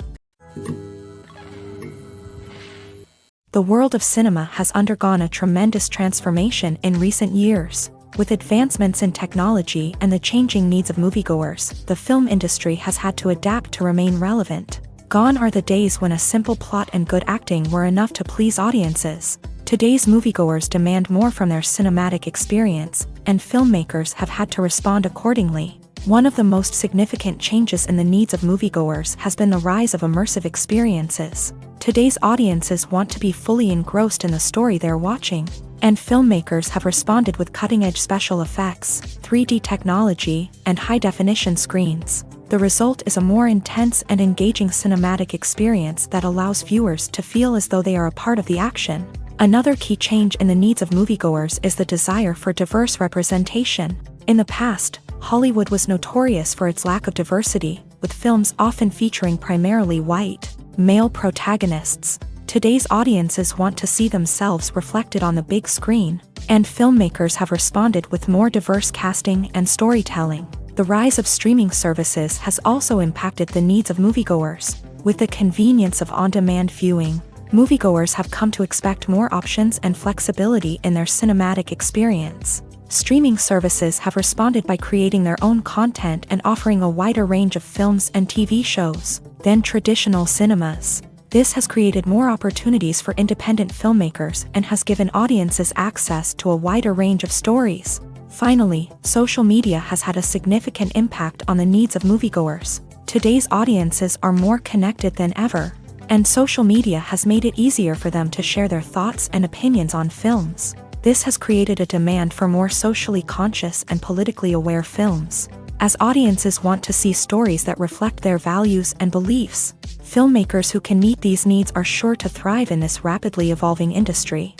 The world of cinema has undergone a tremendous transformation in recent years. With advancements in technology and the changing needs of moviegoers, the film industry has had to adapt to remain relevant. Gone are the days when a simple plot and good acting were enough to please audiences. Today's moviegoers demand more from their cinematic experience, and filmmakers have had to respond accordingly. One of the most significant changes in the needs of moviegoers has been the rise of immersive experiences. Today's audiences want to be fully engrossed in the story they're watching, and filmmakers have responded with cutting-edge special effects, 3D technology, and high-definition screens. The result is a more intense and engaging cinematic experience that allows viewers to feel as though they are a part of the action. Another key change in the needs of moviegoers is the desire for diverse representation. In the past, Hollywood was notorious for its lack of diversity, with films often featuring primarily white, male protagonists. Today's audiences want to see themselves reflected on the big screen, and filmmakers have responded with more diverse casting and storytelling. The rise of streaming services has also impacted the needs of moviegoers. With the convenience of on-demand viewing, moviegoers have come to expect more options and flexibility in their cinematic experience. Streaming services have responded by creating their own content and offering a wider range of films and TV shows than traditional cinemas. This has created more opportunities for independent filmmakers and has given audiences access to a wider range of stories. Finally, social media has had a significant impact on the needs of moviegoers. Today's audiences are more connected than ever, and social media has made it easier for them to share their thoughts and opinions on films. This has created a demand for more socially conscious and politically aware films. As audiences want to see stories that reflect their values and beliefs, filmmakers who can meet these needs are sure to thrive in this rapidly evolving industry.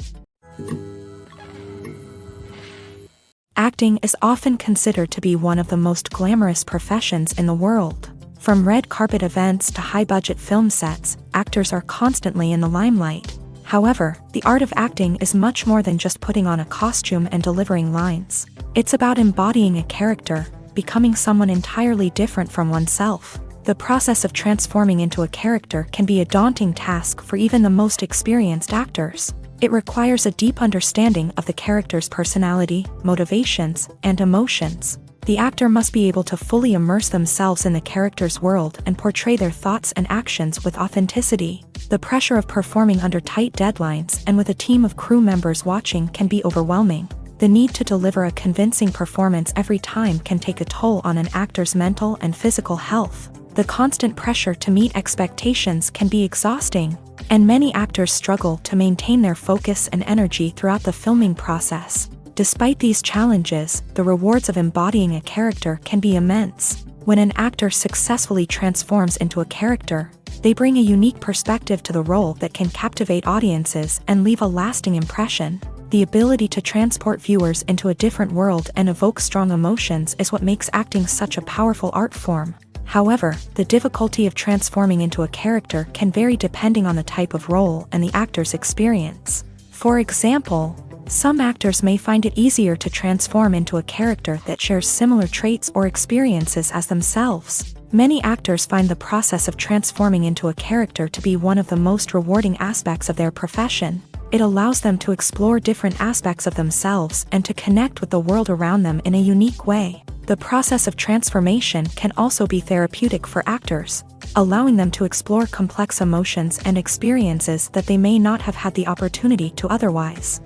Acting is often considered to be one of the most glamorous professions in the world. From red carpet events to high-budget film sets, actors are constantly in the limelight. However, the art of acting is much more than just putting on a costume and delivering lines. It's about embodying a character, becoming someone entirely different from oneself. The process of transforming into a character can be a daunting task for even the most experienced actors. It requires a deep understanding of the character's personality, motivations, and emotions. The actor must be able to fully immerse themselves in the character's world and portray their thoughts and actions with authenticity. The pressure of performing under tight deadlines and with a team of crew members watching can be overwhelming. The need to deliver a convincing performance every time can take a toll on an actor's mental and physical health. The constant pressure to meet expectations can be exhausting, and many actors struggle to maintain their focus and energy throughout the filming process. Despite these challenges, the rewards of embodying a character can be immense. When an actor successfully transforms into a character, they bring a unique perspective to the role that can captivate audiences and leave a lasting impression. The ability to transport viewers into a different world and evoke strong emotions is what makes acting such a powerful art form. However, the difficulty of transforming into a character can vary depending on the type of role and the actor's experience. For example, some actors may find it easier to transform into a character that shares similar traits or experiences as themselves. Many actors find the process of transforming into a character to be one of the most rewarding aspects of their profession. It allows them to explore different aspects of themselves and to connect with the world around them in a unique way. The process of transformation can also be therapeutic for actors, allowing them to explore complex emotions and experiences that they may not have had the opportunity to otherwise.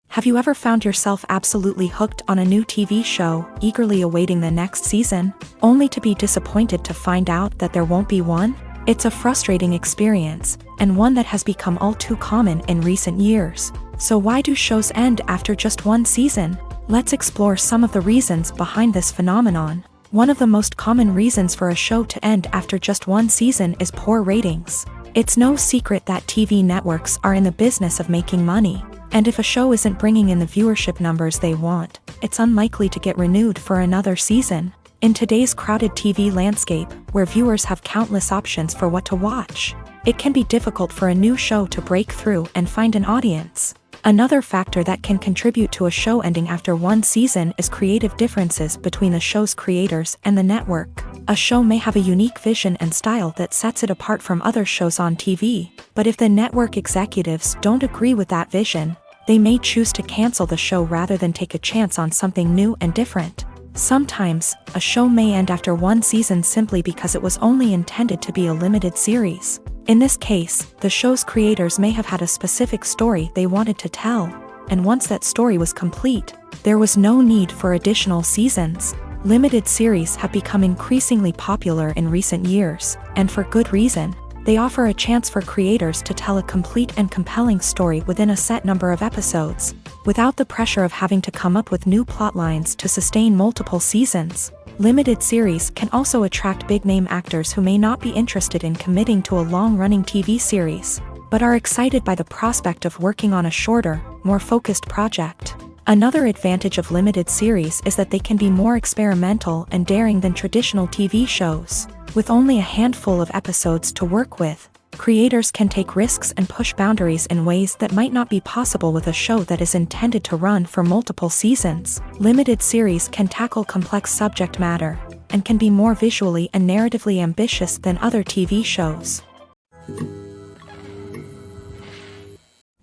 Have you ever found yourself absolutely hooked on a new TV show, eagerly awaiting the next season, only to be disappointed to find out that there won't be one? It's a frustrating experience, and one that has become all too common in recent years. So why do shows end after just one season? Let's explore some of the reasons behind this phenomenon. One of the most common reasons for a show to end after just one season is poor ratings. It's no secret that TV networks are in the business of making money, and if a show isn't bringing in the viewership numbers they want, it's unlikely to get renewed for another season. In today's crowded TV landscape, where viewers have countless options for what to watch, it can be difficult for a new show to break through and find an audience. Another factor that can contribute to a show ending after one season is creative differences between the show's creators and the network. A show may have a unique vision and style that sets it apart from other shows on TV, but if the network executives don't agree with that vision, they may choose to cancel the show rather than take a chance on something new and different. Sometimes, a show may end after one season simply because it was only intended to be a limited series. In this case, the show's creators may have had a specific story they wanted to tell, and once that story was complete, there was no need for additional seasons. Limited series have become increasingly popular in recent years, and for good reason. They offer a chance for creators to tell a complete and compelling story within a set number of episodes, without the pressure of having to come up with new plotlines to sustain multiple seasons. Limited series can also attract big-name actors who may not be interested in committing to a long-running TV series, but are excited by the prospect of working on a shorter, more focused project. Another advantage of limited series is that they can be more experimental and daring than traditional TV shows. With only a handful of episodes to work with, creators can take risks and push boundaries in ways that might not be possible with a show that is intended to run for multiple seasons. Limited series can tackle complex subject matter, and can be more visually and narratively ambitious than other TV shows.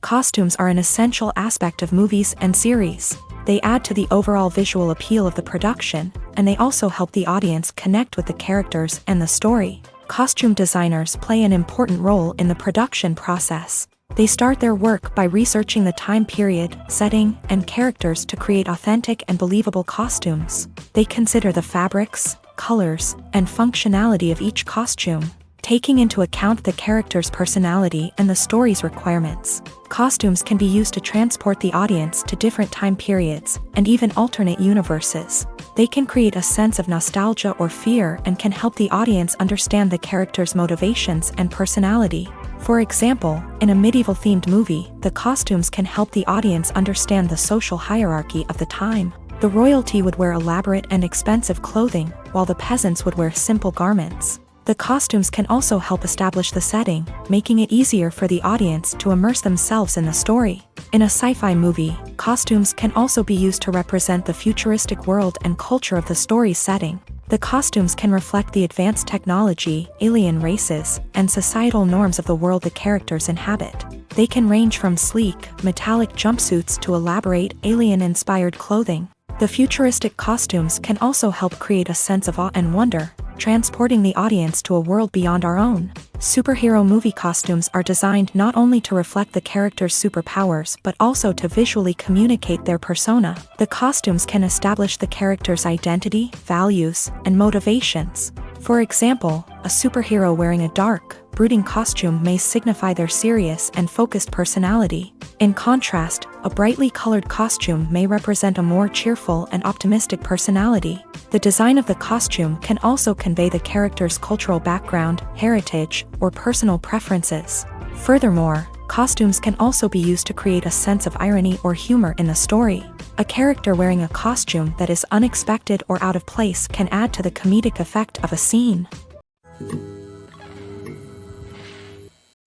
Costumes are an essential aspect of movies and series. They add to the overall visual appeal of the production, and they also help the audience connect with the characters and the story. Costume designers play an important role in the production process. They start their work by researching the time period, setting, and characters to create authentic and believable costumes. They consider the fabrics, colors, and functionality of each costume, taking into account the character's personality and the story's requirements. Costumes can be used to transport the audience to different time periods, and even alternate universes. They can create a sense of nostalgia or fear and can help the audience understand the character's motivations and personality. For example, in a medieval-themed movie, the costumes can help the audience understand the social hierarchy of the time. The royalty would wear elaborate and expensive clothing, while the peasants would wear simple garments. The costumes can also help establish the setting, making it easier for the audience to immerse themselves in the story. In a sci-fi movie, costumes can also be used to represent the futuristic world and culture of the story's setting. The costumes can reflect the advanced technology, alien races, and societal norms of the world the characters inhabit. They can range from sleek, metallic jumpsuits to elaborate, alien-inspired clothing. The futuristic costumes can also help create a sense of awe and wonder, transporting the audience to a world beyond our own. Superhero movie costumes are designed not only to reflect the character's superpowers but also to visually communicate their persona. The costumes can establish the character's identity, values, and motivations. For example, a superhero wearing a dark, brooding costume may signify their serious and focused personality. In contrast, a brightly colored costume may represent a more cheerful and optimistic personality. The design of the costume can also convey the character's cultural background, heritage, or personal preferences. Furthermore, costumes can also be used to create a sense of irony or humor in the story. A character wearing a costume that is unexpected or out of place can add to the comedic effect of a scene.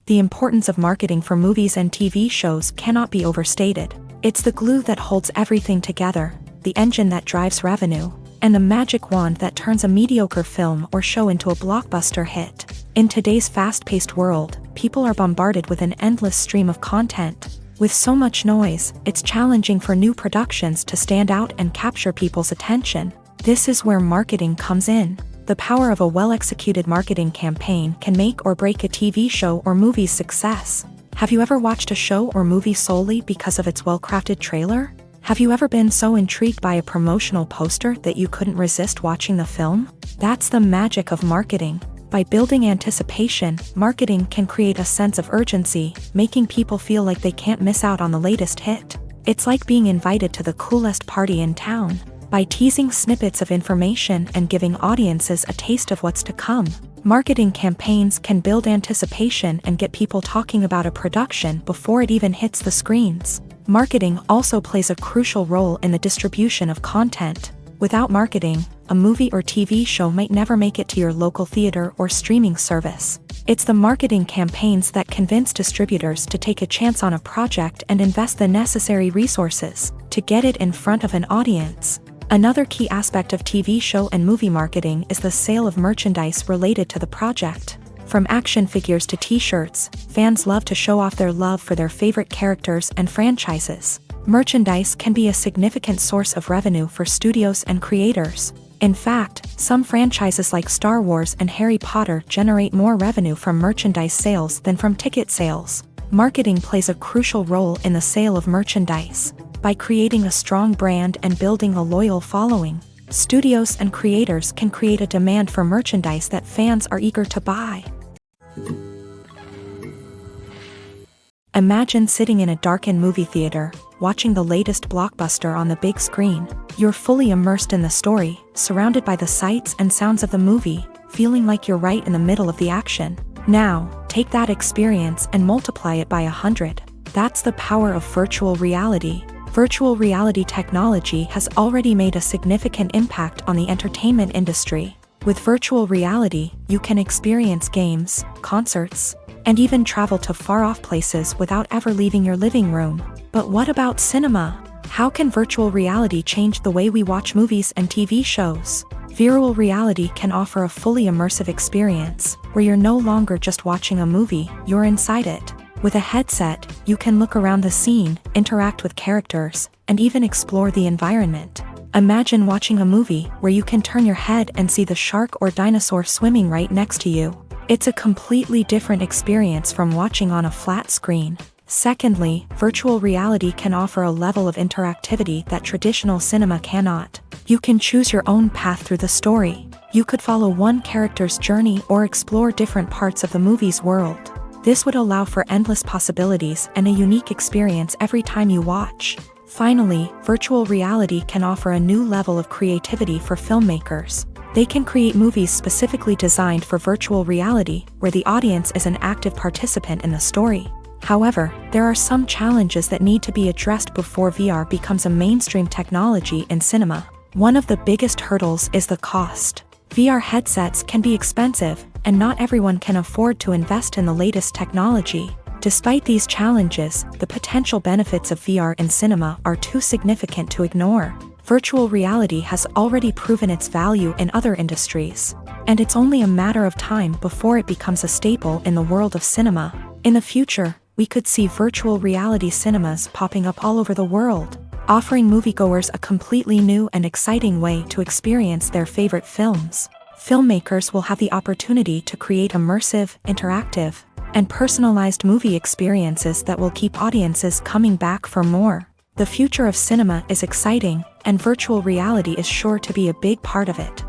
The importance of marketing for movies and TV shows cannot be overstated. It's the glue that holds everything together, the engine that drives revenue, and the magic wand that turns a mediocre film or show into a blockbuster hit. In today's fast-paced world, people are bombarded with an endless stream of content. With so much noise, it's challenging for new productions to stand out and capture people's attention. This is where marketing comes in. The power of a well-executed marketing campaign can make or break a TV show or movie's success. Have you ever watched a show or movie solely because of its well-crafted trailer? Have you ever been so intrigued by a promotional poster that you couldn't resist watching the film? That's the magic of marketing. By building anticipation, marketing can create a sense of urgency, making people feel like they can't miss out on the latest hit. It's like being invited to the coolest party in town. By teasing snippets of information and giving audiences a taste of what's to come, marketing campaigns can build anticipation and get people talking about a production before it even hits the screens. Marketing also plays a crucial role in the distribution of content. Without marketing, a movie or TV show might never make it to your local theater or streaming service. It's the marketing campaigns that convince distributors to take a chance on a project and invest the necessary resources to get it in front of an audience. Another key aspect of TV show and movie marketing is the sale of merchandise related to the project. From action figures to t-shirts, fans love to show off their love for their favorite characters and franchises. Merchandise can be a significant source of revenue for studios and creators. In fact, some franchises like Star Wars and Harry Potter generate more revenue from merchandise sales than from ticket sales. Marketing plays a crucial role in the sale of merchandise. By creating a strong brand and building a loyal following, studios and creators can create a demand for merchandise that fans are eager to buy. Imagine sitting in a darkened movie theater, watching the latest blockbuster on the big screen. You're fully immersed in the story, surrounded by the sights and sounds of the movie, feeling like you're right in the middle of the action. Now, take that experience and multiply it by 100. That's the power of virtual reality. Virtual reality technology has already made a significant impact on the entertainment industry. With virtual reality, you can experience games, concerts, and even travel to far-off places without ever leaving your living room. But what about cinema? How can virtual reality change the way we watch movies and TV shows? Virtual reality can offer a fully immersive experience, where you're no longer just watching a movie, you're inside it. With a headset, you can look around the scene, interact with characters, and even explore the environment. Imagine watching a movie where you can turn your head and see the shark or dinosaur swimming right next to you. It's a completely different experience from watching on a flat screen. Secondly, virtual reality can offer a level of interactivity that traditional cinema cannot. You can choose your own path through the story. You could follow one character's journey or explore different parts of the movie's world. This would allow for endless possibilities and a unique experience every time you watch. Finally, virtual reality can offer a new level of creativity for filmmakers. They can create movies specifically designed for virtual reality, where the audience is an active participant in the story. However, there are some challenges that need to be addressed before VR becomes a mainstream technology in cinema. One of the biggest hurdles is the cost. VR headsets can be expensive, and not everyone can afford to invest in the latest technology. Despite these challenges, the potential benefits of VR in cinema are too significant to ignore. Virtual reality has already proven its value in other industries, and it's only a matter of time before it becomes a staple in the world of cinema. In the future, we could see virtual reality cinemas popping up all over the world, offering moviegoers a completely new and exciting way to experience their favorite films. Filmmakers will have the opportunity to create immersive, interactive, and personalized movie experiences that will keep audiences coming back for more. The future of cinema is exciting, and virtual reality is sure to be a big part of it.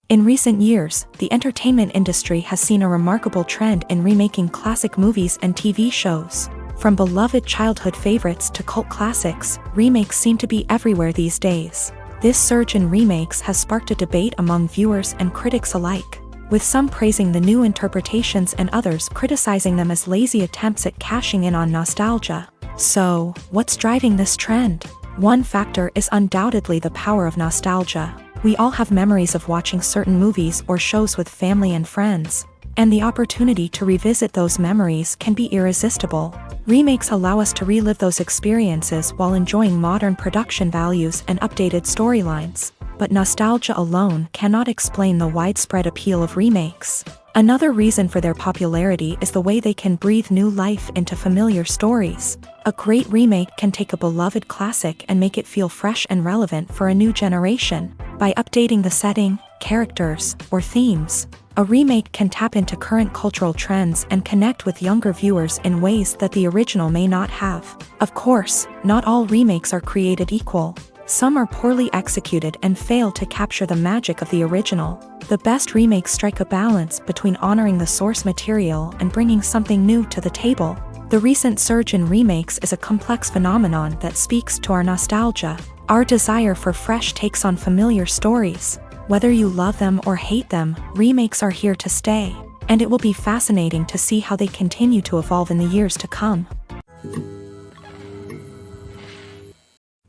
In recent years, the entertainment industry has seen a remarkable trend in remaking classic movies and TV shows. From beloved childhood favorites to cult classics, remakes seem to be everywhere these days. This surge in remakes has sparked a debate among viewers and critics alike, with some praising the new interpretations and others criticizing them as lazy attempts at cashing in on nostalgia. So, what's driving this trend? One factor is undoubtedly the power of nostalgia. We all have memories of watching certain movies or shows with family and friends, and the opportunity to revisit those memories can be irresistible. Remakes allow us to relive those experiences while enjoying modern production values and updated storylines. But nostalgia alone cannot explain the widespread appeal of remakes. Another reason for their popularity is the way they can breathe new life into familiar stories. A great remake can take a beloved classic and make it feel fresh and relevant for a new generation. By updating the setting, characters, or themes, a remake can tap into current cultural trends and connect with younger viewers in ways that the original may not have. Of course, not all remakes are created equal. Some are poorly executed and fail to capture the magic of the original. The best remakes strike a balance between honoring the source material and bringing something new to the table. The recent surge in remakes is a complex phenomenon that speaks to our nostalgia, our desire for fresh takes on familiar stories. Whether you love them or hate them, remakes are here to stay, and it will be fascinating to see how they continue to evolve in the years to come.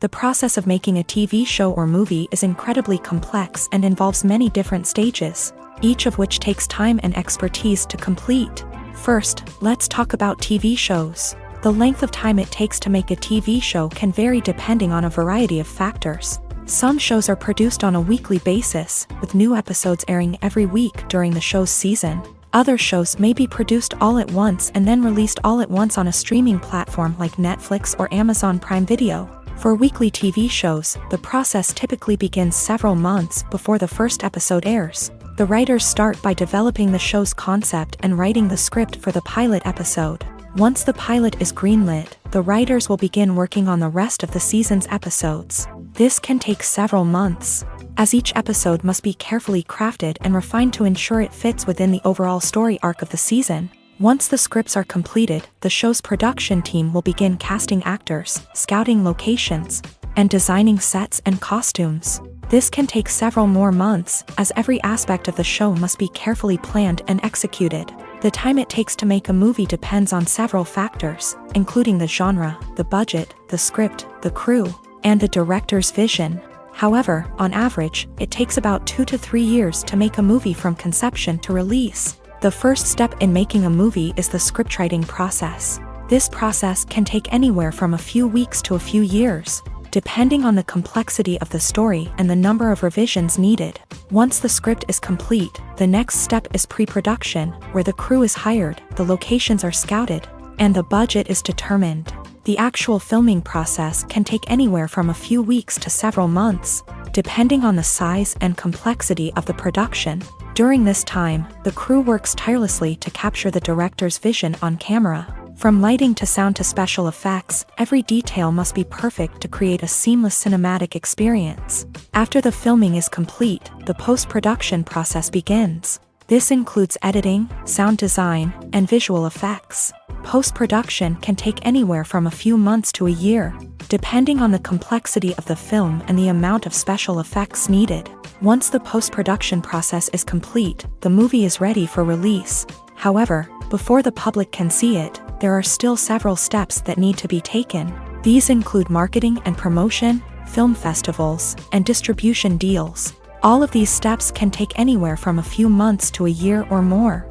The process of making a TV show or movie is incredibly complex and involves many different stages, each of which takes time and expertise to complete. First, let's talk about TV shows. The length of time it takes to make a TV show can vary depending on a variety of factors. Some shows are produced on a weekly basis, with new episodes airing every week during the show's season. Other shows may be produced all at once and then released all at once on a streaming platform like Netflix or Amazon Prime Video. For weekly TV shows, the process typically begins several months before the first episode airs. The writers start by developing the show's concept and writing the script for the pilot episode. Once the pilot is greenlit, the writers will begin working on the rest of the season's episodes. This can take several months, as each episode must be carefully crafted and refined to ensure it fits within the overall story arc of the season. Once the scripts are completed, the show's production team will begin casting actors, scouting locations, and designing sets and costumes. This can take several more months, as every aspect of the show must be carefully planned and executed. The time it takes to make a movie depends on several factors, including the genre, the budget, the script, the crew, and the director's vision. However, on average, it takes about 2 to 3 years to make a movie from conception to release. The first step in making a movie is the scriptwriting process. This process can take anywhere from a few weeks to a few years, depending on the complexity of the story and the number of revisions needed. Once the script is complete, the next step is pre-production, where the crew is hired, the locations are scouted, and the budget is determined. The actual filming process can take anywhere from a few weeks to several months, depending on the size and complexity of the production. During this time, the crew works tirelessly to capture the director's vision on camera. From lighting to sound to special effects, every detail must be perfect to create a seamless cinematic experience. After the filming is complete, the post-production process begins. This includes editing, sound design, and visual effects. Post-production can take anywhere from a few months to a year, depending on the complexity of the film and the amount of special effects needed. Once the post-production process is complete, the movie is ready for release. However, before the public can see it, there are still several steps that need to be taken. These include marketing and promotion, film festivals, and distribution deals. All of these steps can take anywhere from a few months to a year or more.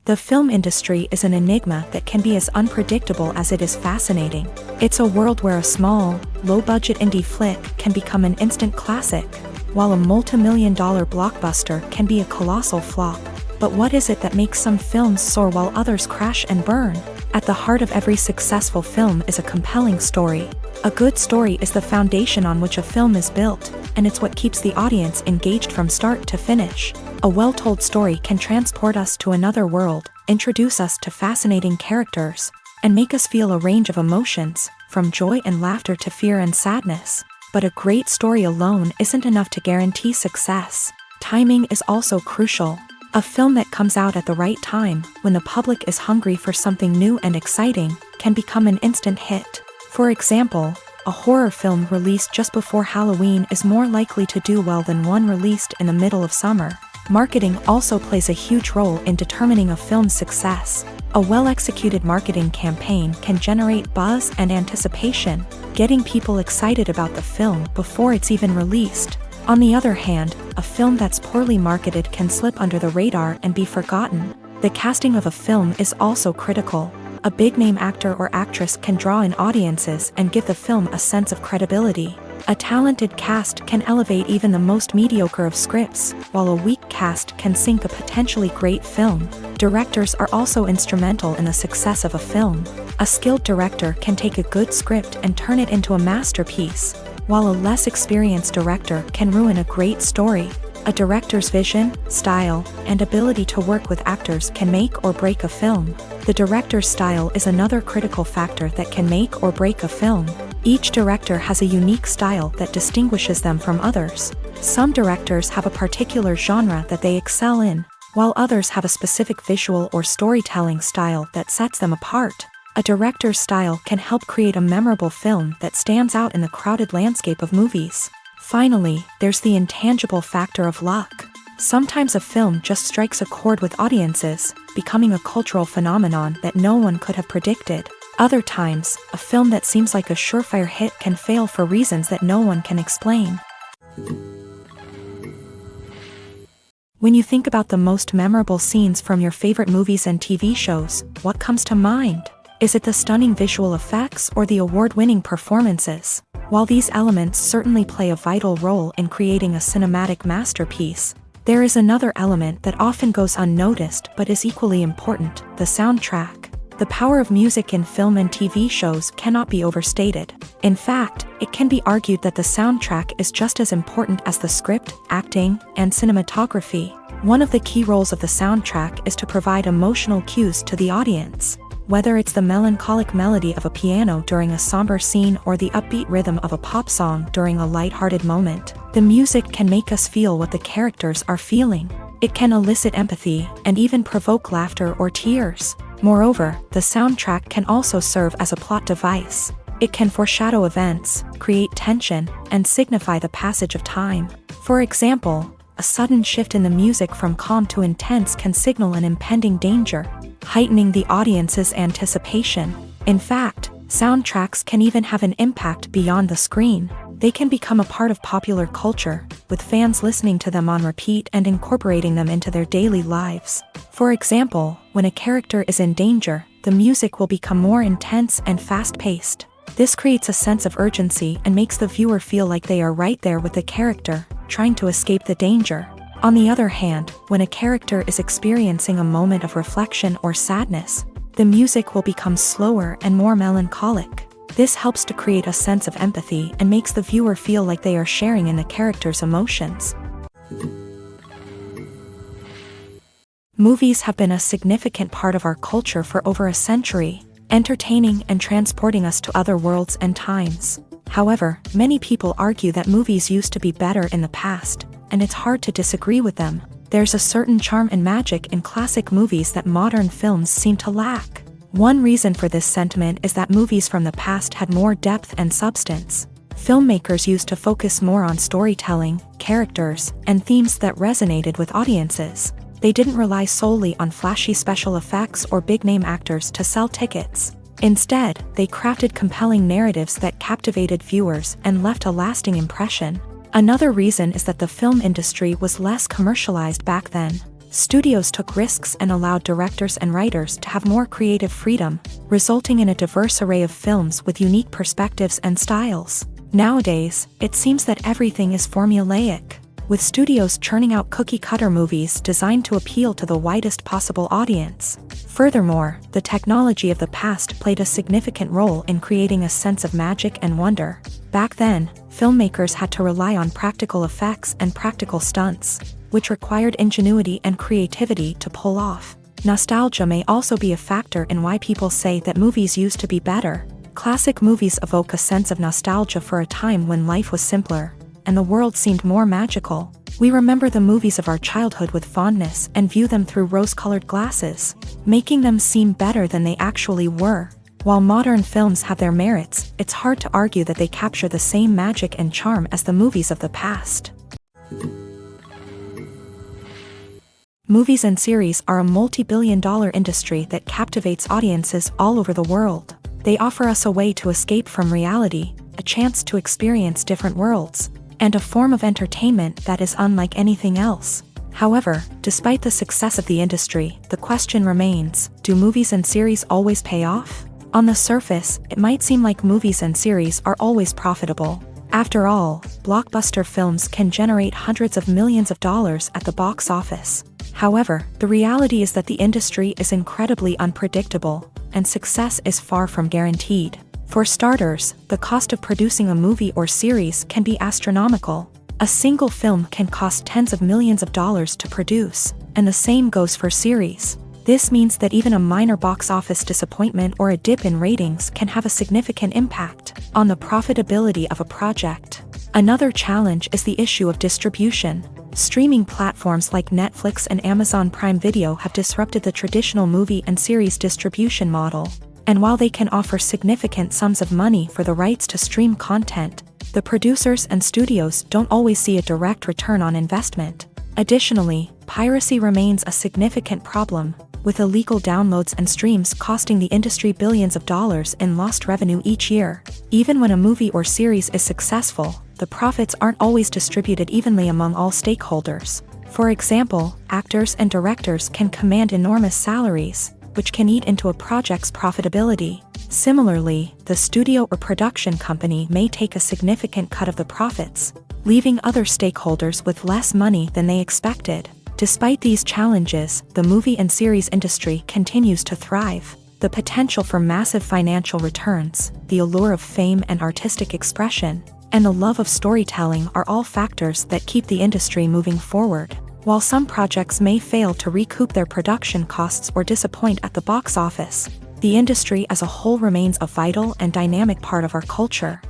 The film industry is an enigma that can be as unpredictable as it is fascinating. It's a world where a small, low-budget indie flick can become an instant classic, while a multi-million-dollar blockbuster can be a colossal flop. But what is it that makes some films soar while others crash and burn? At the heart of every successful film is a compelling story. A good story is the foundation on which a film is built, and it's what keeps the audience engaged from start to finish. A well-told story can transport us to another world, introduce us to fascinating characters, and make us feel a range of emotions, from joy and laughter to fear and sadness. But a great story alone isn't enough to guarantee success. Timing is also crucial. A film that comes out at the right time, when the public is hungry for something new and exciting, can become an instant hit. For example, a horror film released just before Halloween is more likely to do well than one released in the middle of summer. Marketing also plays a huge role in determining a film's success. A well-executed marketing campaign can generate buzz and anticipation, getting people excited about the film before it's even released. On the other hand, a film that's poorly marketed can slip under the radar and be forgotten. The casting of a film is also critical. A big-name actor or actress can draw in audiences and give the film a sense of credibility. A talented cast can elevate even the most mediocre of scripts, while a weak cast can sink a potentially great film. Directors are also instrumental in the success of a film. A skilled director can take a good script and turn it into a masterpiece, while a less experienced director can ruin a great story. A director's vision, style, and ability to work with actors can make or break a film. The director's style is another critical factor that can make or break a film. Each director has a unique style that distinguishes them from others. Some directors have a particular genre that they excel in, while others have a specific visual or storytelling style that sets them apart. A director's style can help create a memorable film that stands out in the crowded landscape of movies. Finally, there's the intangible factor of luck. Sometimes a film just strikes a chord with audiences, becoming a cultural phenomenon that no one could have predicted. Other times, a film that seems like a surefire hit can fail for reasons that no one can explain. When you think about the most memorable scenes from your favorite movies and TV shows, what comes to mind? Is it the stunning visual effects or the award-winning performances? While these elements certainly play a vital role in creating a cinematic masterpiece, there is another element that often goes unnoticed but is equally important: the soundtrack. The power of music in film and TV shows cannot be overstated. In fact, it can be argued that the soundtrack is just as important as the script, acting, and cinematography. One of the key roles of the soundtrack is to provide emotional cues to the audience. Whether it's the melancholic melody of a piano during a somber scene or the upbeat rhythm of a pop song during a lighthearted moment, the music can make us feel what the characters are feeling. It can elicit empathy and even provoke laughter or tears. Moreover, the soundtrack can also serve as a plot device. It can foreshadow events, create tension, and signify the passage of time. For example, a sudden shift in the music from calm to intense can signal an impending danger, heightening the audience's anticipation. In fact, soundtracks can even have an impact beyond the screen. They can become a part of popular culture, with fans listening to them on repeat and incorporating them into their daily lives. For example, when a character is in danger, the music will become more intense and fast-paced. This creates a sense of urgency and makes the viewer feel like they are right there with the character, trying to escape the danger. On the other hand, when a character is experiencing a moment of reflection or sadness, the music will become slower and more melancholic. This helps to create a sense of empathy and makes the viewer feel like they are sharing in the character's emotions. Movies have been a significant part of our culture for over a century, entertaining and transporting us to other worlds and times. However, many people argue that movies used to be better in the past, and it's hard to disagree with them. There's a certain charm and magic in classic movies that modern films seem to lack. One reason for this sentiment is that movies from the past had more depth and substance. Filmmakers used to focus more on storytelling, characters, and themes that resonated with audiences. They didn't rely solely on flashy special effects or big-name actors to sell tickets. Instead, they crafted compelling narratives that captivated viewers and left a lasting impression. Another reason is that the film industry was less commercialized back then. Studios took risks and allowed directors and writers to have more creative freedom, resulting in a diverse array of films with unique perspectives and styles. Nowadays, it seems that everything is formulaic, with studios churning out cookie-cutter movies designed to appeal to the widest possible audience. Furthermore, the technology of the past played a significant role in creating a sense of magic and wonder. Back then, filmmakers had to rely on practical effects and practical stunts, which required ingenuity and creativity to pull off. Nostalgia may also be a factor in why people say that movies used to be better. Classic movies evoke a sense of nostalgia for a time when life was simpler, and the world seemed more magical. We remember the movies of our childhood with fondness and view them through rose-colored glasses, making them seem better than they actually were. While modern films have their merits, it's hard to argue that they capture the same magic and charm as the movies of the past. Movies and series are a multi-billion-dollar industry that captivates audiences all over the world. They offer us a way to escape from reality, a chance to experience different worlds, and a form of entertainment that is unlike anything else. However, despite the success of the industry, the question remains, do movies and series always pay off? On the surface, it might seem like movies and series are always profitable. After all, blockbuster films can generate hundreds of millions of dollars at the box office. However, the reality is that the industry is incredibly unpredictable, and success is far from guaranteed. For starters, the cost of producing a movie or series can be astronomical. A single film can cost tens of millions of dollars to produce, and the same goes for series. This means that even a minor box office disappointment or a dip in ratings can have a significant impact on the profitability of a project. Another challenge is the issue of distribution. Streaming platforms like Netflix and Amazon Prime Video have disrupted the traditional movie and series distribution model. And while they can offer significant sums of money for the rights to stream content, the producers and studios don't always see a direct return on investment. Additionally, piracy remains a significant problem, with illegal downloads and streams costing the industry billions of dollars in lost revenue each year. Even when a movie or series is successful, the profits aren't always distributed evenly among all stakeholders. For example, actors and directors can command enormous salaries, which can eat into a project's profitability. Similarly, the studio or production company may take a significant cut of the profits, leaving other stakeholders with less money than they expected. Despite these challenges, the movie and series industry continues to thrive. The potential for massive financial returns, the allure of fame and artistic expression, and the love of storytelling are all factors that keep the industry moving forward. While some projects may fail to recoup their production costs or disappoint at the box office, the industry as a whole remains a vital and dynamic part of our culture.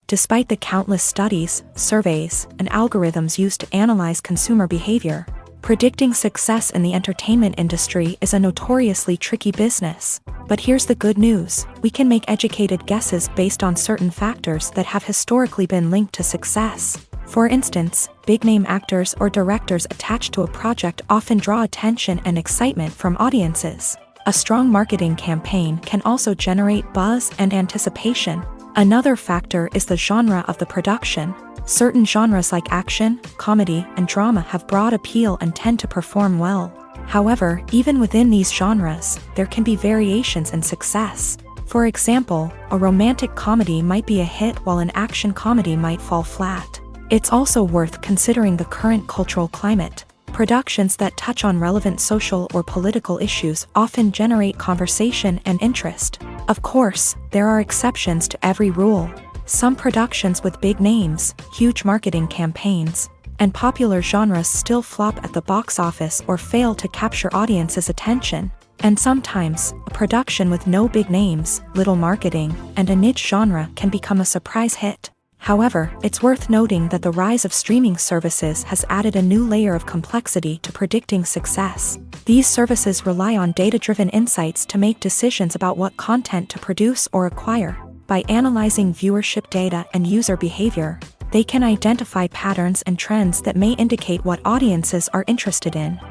Despite the countless studies, surveys, and algorithms used to analyze consumer behavior, predicting success in the entertainment industry is a notoriously tricky business. But here's the good news: we can make educated guesses based on certain factors that have historically been linked to success. For instance, big-name actors or directors attached to a project often draw attention and excitement from audiences. A strong marketing campaign can also generate buzz and anticipation. Another factor is the genre of the production. Certain genres like action, comedy, and drama have broad appeal and tend to perform well. However, even within these genres, there can be variations in success. For example, a romantic comedy might be a hit while an action comedy might fall flat. It's also worth considering the current cultural climate. Productions that touch on relevant social or political issues often generate conversation and interest. Of course, there are exceptions to every rule. Some productions with big names, huge marketing campaigns, and popular genres still flop at the box office or fail to capture audiences' attention. And sometimes, a production with no big names, little marketing, and a niche genre can become a surprise hit. However, it's worth noting that the rise of streaming services has added a new layer of complexity to predicting success. These services rely on data-driven insights to make decisions about what content to produce or acquire. By analyzing viewership data and user behavior, they can identify patterns and trends that may indicate what audiences are interested in.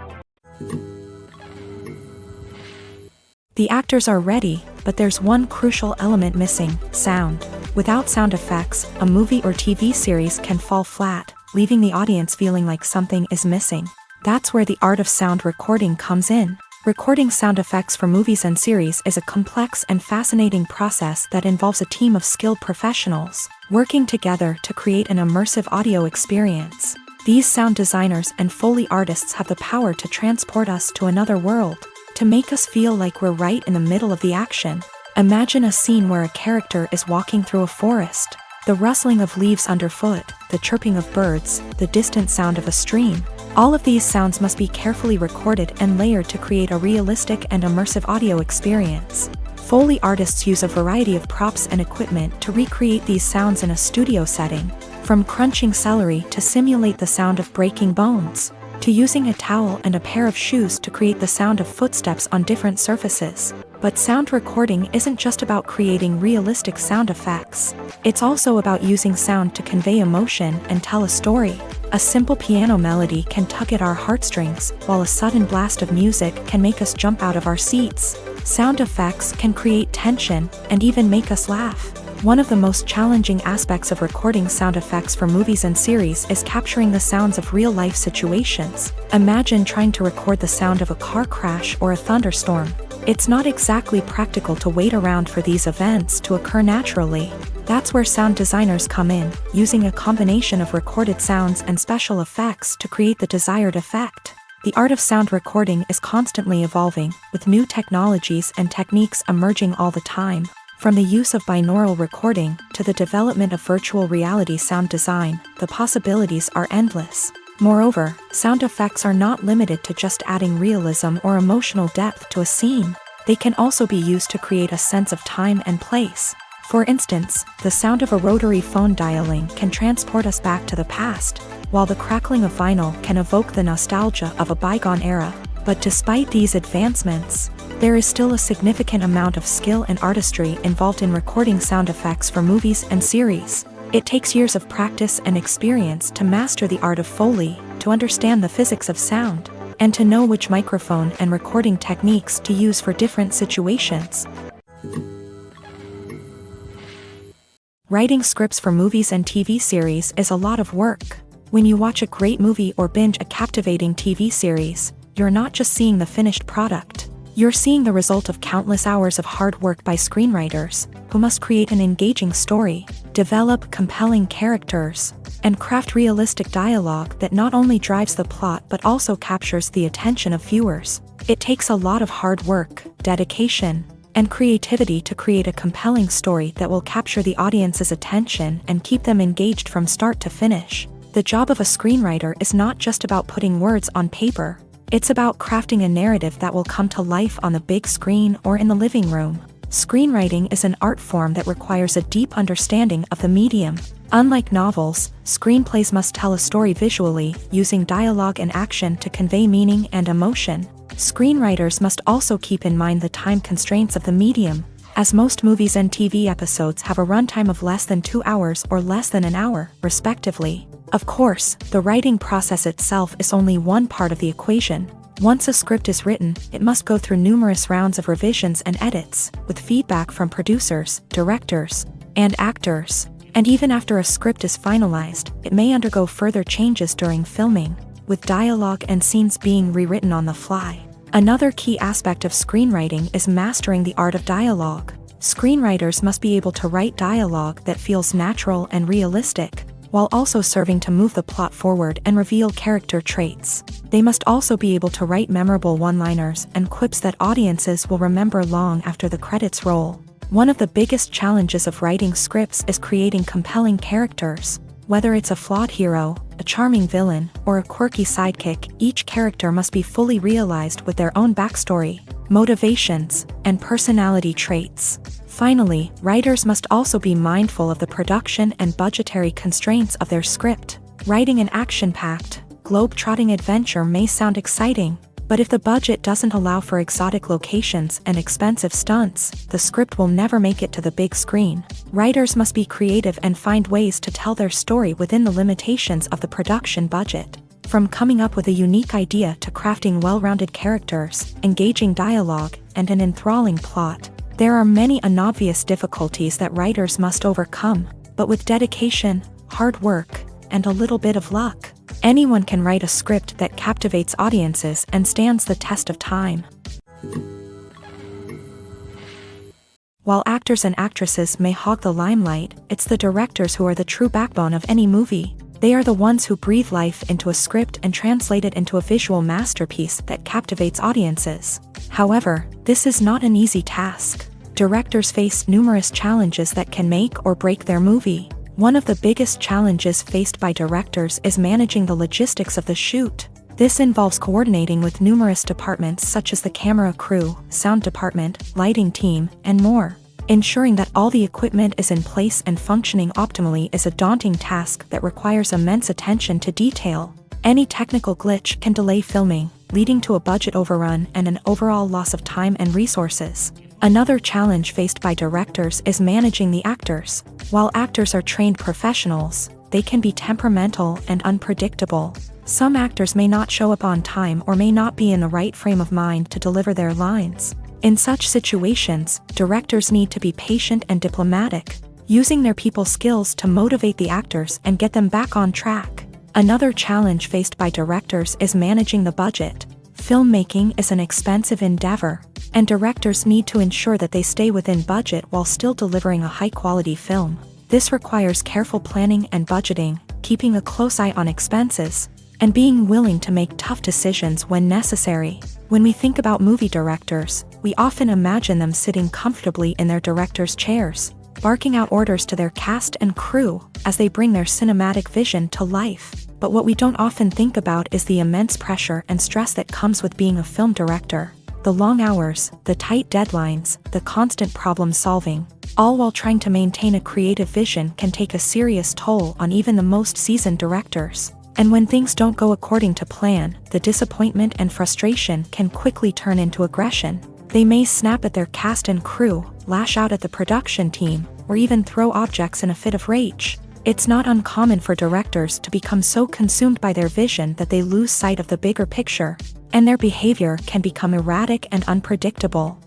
The actors are ready, but there's one crucial element missing: sound. Without sound effects, a movie or TV series can fall flat, leaving the audience feeling like something is missing. That's where the art of sound recording comes in. Recording sound effects for movies and series is a complex and fascinating process that involves a team of skilled professionals working together to create an immersive audio experience. These sound designers and Foley artists have the power to transport us to another world, to make us feel like we're right in the middle of the action. Imagine a scene where a character is walking through a forest. The rustling of leaves underfoot, the chirping of birds, the distant sound of a stream. All of these sounds must be carefully recorded and layered to create a realistic and immersive audio experience. Foley artists use a variety of props and equipment to recreate these sounds in a studio setting, from crunching celery to simulate the sound of breaking bones. to using a towel and a pair of shoes to create the sound of footsteps on different surfaces. But sound recording isn't just about creating realistic sound effects. It's also about using sound to convey emotion and tell a story. A simple piano melody can tug at our heartstrings, while a sudden blast of music can make us jump out of our seats. Sound effects can create tension and even make us laugh. One of the most challenging aspects of recording sound effects for movies and series is capturing the sounds of real-life situations. Imagine trying to record the sound of a car crash or a thunderstorm. It's not exactly practical to wait around for these events to occur naturally. That's where sound designers come in, using a combination of recorded sounds and special effects to create the desired effect. The art of sound recording is constantly evolving, with new technologies and techniques emerging all the time. From the use of binaural recording to the development of virtual reality sound design, the possibilities are endless. Moreover, sound effects are not limited to just adding realism or emotional depth to a scene. They can also be used to create a sense of time and place. For instance, the sound of a rotary phone dialing can transport us back to the past, while the crackling of vinyl can evoke the nostalgia of a bygone era. But despite these advancements, there is still a significant amount of skill and artistry involved in recording sound effects for movies and series. It takes years of practice and experience to master the art of Foley, to understand the physics of sound, and to know which microphone and recording techniques to use for different situations. Writing scripts for movies and TV series is a lot of work. When you watch a great movie or binge a captivating TV series, you're not just seeing the finished product. You're seeing the result of countless hours of hard work by screenwriters, who must create an engaging story, develop compelling characters, and craft realistic dialogue that not only drives the plot but also captures the attention of viewers. It takes a lot of hard work, dedication, and creativity to create a compelling story that will capture the audience's attention and keep them engaged from start to finish. The job of a screenwriter is not just about putting words on paper. It's about crafting a narrative that will come to life on the big screen or in the living room. Screenwriting is an art form that requires a deep understanding of the medium. Unlike novels, screenplays must tell a story visually, using dialogue and action to convey meaning and emotion. Screenwriters must also keep in mind the time constraints of the medium, as most movies and TV episodes have a runtime of less than 2 hours or less than an hour, respectively. Of course, the writing process itself is only one part of the equation. Once a script is written, it must go through numerous rounds of revisions and edits, with feedback from producers, directors, and actors. And even after a script is finalized, it may undergo further changes during filming, with dialogue and scenes being rewritten on the fly. Another key aspect of screenwriting is mastering the art of dialogue. Screenwriters must be able to write dialogue that feels natural and realistic, while also serving to move the plot forward and reveal character traits. They must also be able to write memorable one-liners and quips that audiences will remember long after the credits roll. One of the biggest challenges of writing scripts is creating compelling characters. Whether it's a flawed hero, a charming villain, or a quirky sidekick, each character must be fully realized with their own backstory, motivations, and personality traits. Finally, writers must also be mindful of the production and budgetary constraints of their script. Writing an action-packed, globe-trotting adventure may sound exciting, but if the budget doesn't allow for exotic locations and expensive stunts, the script will never make it to the big screen. Writers must be creative and find ways to tell their story within the limitations of the production budget. From coming up with a unique idea to crafting well-rounded characters, engaging dialogue, and an enthralling plot, there are many unobvious difficulties that writers must overcome, but with dedication, hard work, and a little bit of luck, anyone can write a script that captivates audiences and stands the test of time. While actors and actresses may hog the limelight, it's the directors who are the true backbone of any movie. They are the ones who breathe life into a script and translate it into a visual masterpiece that captivates audiences. However, this is not an easy task. Directors face numerous challenges that can make or break their movie. One of the biggest challenges faced by directors is managing the logistics of the shoot. This involves coordinating with numerous departments such as the camera crew, sound department, lighting team, and more. Ensuring that all the equipment is in place and functioning optimally is a daunting task that requires immense attention to detail. Any technical glitch can delay filming, leading to a budget overrun and an overall loss of time and resources. Another challenge faced by directors is managing the actors. While actors are trained professionals, they can be temperamental and unpredictable. Some actors may not show up on time or may not be in the right frame of mind to deliver their lines. In such situations, directors need to be patient and diplomatic, using their people skills to motivate the actors and get them back on track. Another challenge faced by directors is managing the budget. Filmmaking is an expensive endeavor, and directors need to ensure that they stay within budget while still delivering a high-quality film. This requires careful planning and budgeting, keeping a close eye on expenses, and being willing to make tough decisions when necessary. When we think about movie directors, we often imagine them sitting comfortably in their director's chairs, barking out orders to their cast and crew as they bring their cinematic vision to life. But what we don't often think about is the immense pressure and stress that comes with being a film director. The long hours, the tight deadlines, the constant problem solving, all while trying to maintain a creative vision can take a serious toll on even the most seasoned directors. And when things don't go according to plan, the disappointment and frustration can quickly turn into aggression. They may snap at their cast and crew, lash out at the production team, or even throw objects in a fit of rage. It's not uncommon for directors to become so consumed by their vision that they lose sight of the bigger picture, and their behavior can become erratic and unpredictable.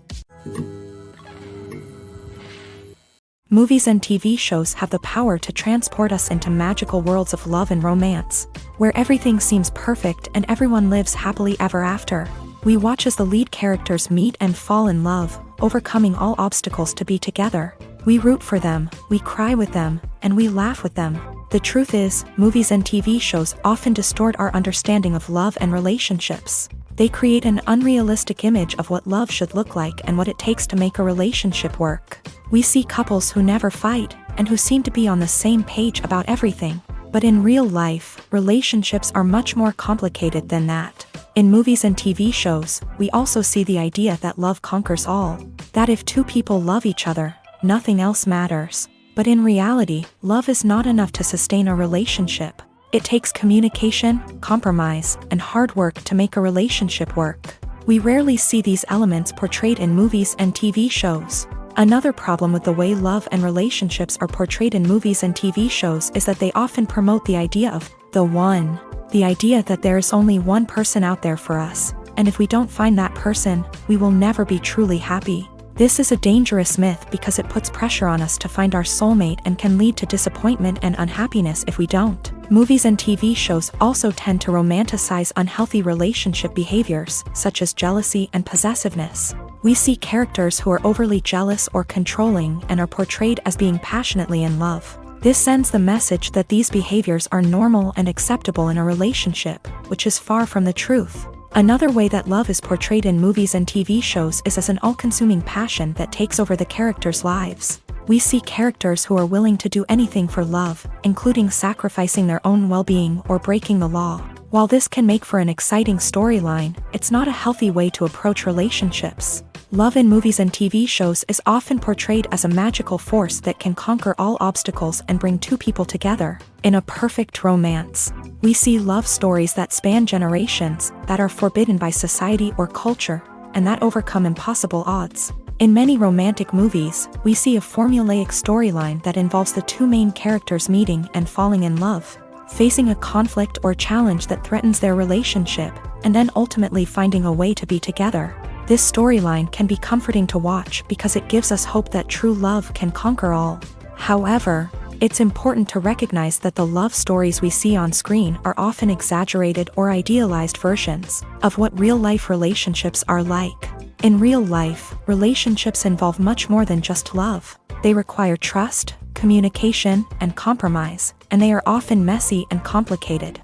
Movies and TV shows have the power to transport us into magical worlds of love and romance, where everything seems perfect and everyone lives happily ever after. We watch as the lead characters meet and fall in love, overcoming all obstacles to be together. We root for them, we cry with them, and we laugh with them. The truth is, movies and TV shows often distort our understanding of love and relationships. They create an unrealistic image of what love should look like and what it takes to make a relationship work. We see couples who never fight, and who seem to be on the same page about everything. But in real life, relationships are much more complicated than that. In movies and TV shows, we also see the idea that love conquers all. That if two people love each other, nothing else matters. But in reality, love is not enough to sustain a relationship. It takes communication, compromise, and hard work to make a relationship work. We rarely see these elements portrayed in movies and TV shows. Another problem with the way love and relationships are portrayed in movies and TV shows is that they often promote the idea of the one. The idea that there is only one person out there for us, and if we don't find that person, we will never be truly happy. This is a dangerous myth because it puts pressure on us to find our soulmate and can lead to disappointment and unhappiness if we don't. Movies and TV shows also tend to romanticize unhealthy relationship behaviors, such as jealousy and possessiveness. We see characters who are overly jealous or controlling and are portrayed as being passionately in love. This sends the message that these behaviors are normal and acceptable in a relationship, which is far from the truth. Another way that love is portrayed in movies and TV shows is as an all-consuming passion that takes over the characters' lives. We see characters who are willing to do anything for love, including sacrificing their own well-being or breaking the law. While this can make for an exciting storyline, it's not a healthy way to approach relationships. Love in movies and TV shows is often portrayed as a magical force that can conquer all obstacles and bring two people together. In a perfect romance, we see love stories that span generations, that are forbidden by society or culture, and that overcome impossible odds. In many romantic movies, we see a formulaic storyline that involves the two main characters meeting and falling in love, facing a conflict or challenge that threatens their relationship, and then ultimately finding a way to be together. This storyline can be comforting to watch because it gives us hope that true love can conquer all. However, it's important to recognize that the love stories we see on screen are often exaggerated or idealized versions of what real-life relationships are like. In real life, relationships involve much more than just love. They require trust, communication, and compromise, and they are often messy and complicated.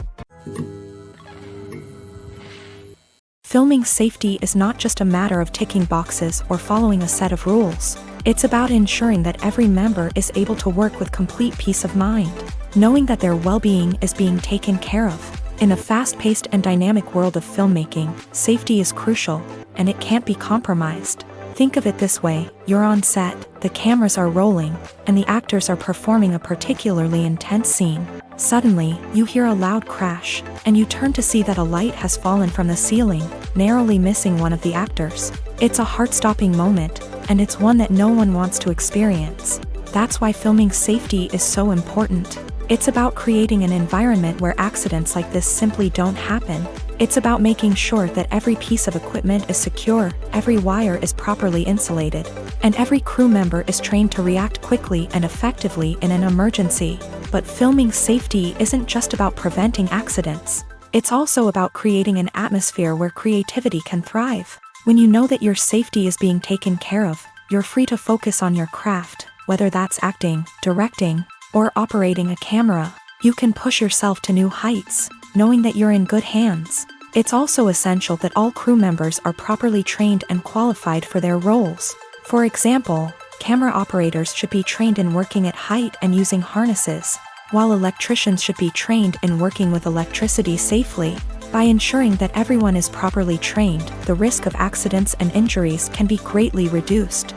Filming safety is not just a matter of ticking boxes or following a set of rules. It's about ensuring that every member is able to work with complete peace of mind, knowing that their well-being is being taken care of. In a fast-paced and dynamic world of filmmaking, safety is crucial, and it can't be compromised. Think of it this way: you're on set, the cameras are rolling, and the actors are performing a particularly intense scene. Suddenly, you hear a loud crash, and you turn to see that a light has fallen from the ceiling, narrowly missing one of the actors. It's a heart-stopping moment, and it's one that no one wants to experience. That's why filming safety is so important. It's about creating an environment where accidents like this simply don't happen. It's about making sure that every piece of equipment is secure, every wire is properly insulated, and every crew member is trained to react quickly and effectively in an emergency. But filming safety isn't just about preventing accidents. It's also about creating an atmosphere where creativity can thrive. When you know that your safety is being taken care of, you're free to focus on your craft, whether that's acting, directing, or operating a camera. You can push yourself to new heights, knowing that you're in good hands. It's also essential that all crew members are properly trained and qualified for their roles. For example, camera operators should be trained in working at height and using harnesses, while electricians should be trained in working with electricity safely. By ensuring that everyone is properly trained, the risk of accidents and injuries can be greatly reduced.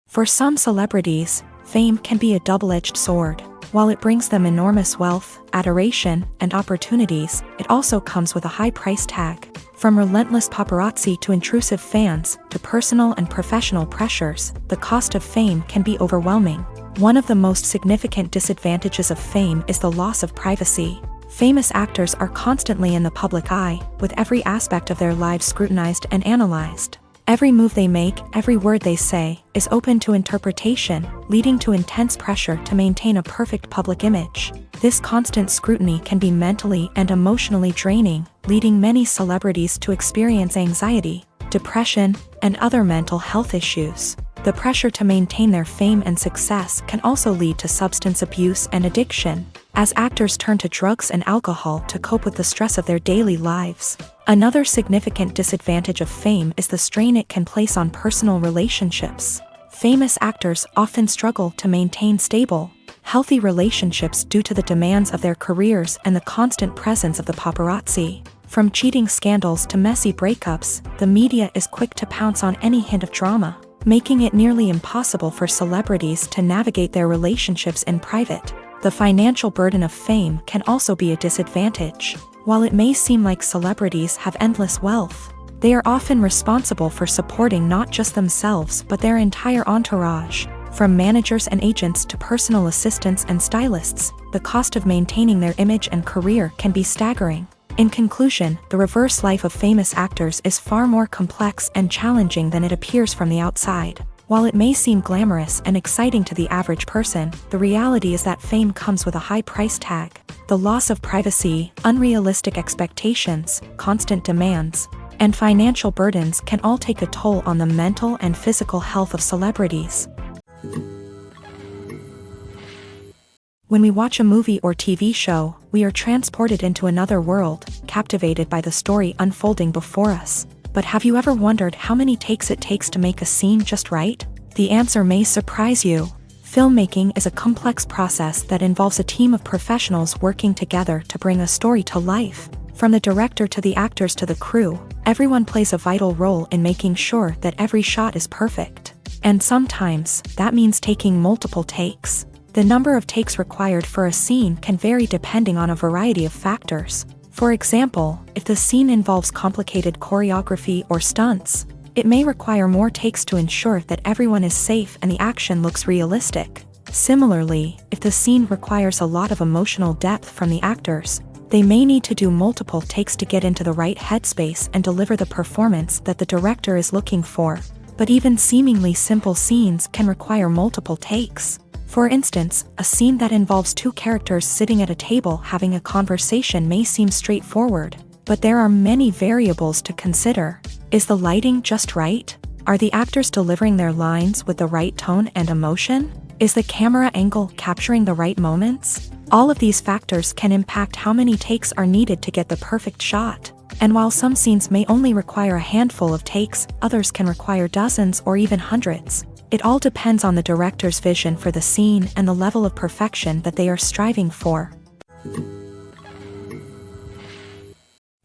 For some celebrities, fame can be a double-edged sword. While it brings them enormous wealth, adoration, and opportunities, it also comes with a high price tag. From relentless paparazzi to intrusive fans, to personal and professional pressures, the cost of fame can be overwhelming. One of the most significant disadvantages of fame is the loss of privacy. Famous actors are constantly in the public eye, with every aspect of their lives scrutinized and analyzed. Every move they make, every word they say, is open to interpretation, leading to intense pressure to maintain a perfect public image. This constant scrutiny can be mentally and emotionally draining, leading many celebrities to experience anxiety, depression, and other mental health issues. The pressure to maintain their fame and success can also lead to substance abuse and addiction, as actors turn to drugs and alcohol to cope with the stress of their daily lives. Another significant disadvantage of fame is the strain it can place on personal relationships. Famous actors often struggle to maintain stable, healthy relationships due to the demands of their careers and the constant presence of the paparazzi. From cheating scandals to messy breakups, the media is quick to pounce on any hint of drama, making it nearly impossible for celebrities to navigate their relationships in private. The financial burden of fame can also be a disadvantage. While it may seem like celebrities have endless wealth, they are often responsible for supporting not just themselves but their entire entourage. From managers and agents to personal assistants and stylists, the cost of maintaining their image and career can be staggering. In conclusion, the reverse life of famous actors is far more complex and challenging than it appears from the outside. While it may seem glamorous and exciting to the average person, the reality is that fame comes with a high price tag. The loss of privacy, unrealistic expectations, constant demands, and financial burdens can all take a toll on the mental and physical health of celebrities. When we watch a movie or TV show, we are transported into another world, captivated by the story unfolding before us. But have you ever wondered how many takes it takes to make a scene just right? The answer may surprise you. Filmmaking is a complex process that involves a team of professionals working together to bring a story to life. From the director to the actors to the crew, everyone plays a vital role in making sure that every shot is perfect. And sometimes, that means taking multiple takes. The number of takes required for a scene can vary depending on a variety of factors. For example, if the scene involves complicated choreography or stunts, it may require more takes to ensure that everyone is safe and the action looks realistic. Similarly, if the scene requires a lot of emotional depth from the actors, they may need to do multiple takes to get into the right headspace and deliver the performance that the director is looking for. But even seemingly simple scenes can require multiple takes. For instance, a scene that involves two characters sitting at a table having a conversation may seem straightforward, but there are many variables to consider. Is the lighting just right? Are the actors delivering their lines with the right tone and emotion? Is the camera angle capturing the right moments? All of these factors can impact how many takes are needed to get the perfect shot. And while some scenes may only require a handful of takes, others can require dozens or even hundreds. It all depends on the director's vision for the scene and the level of perfection that they are striving for.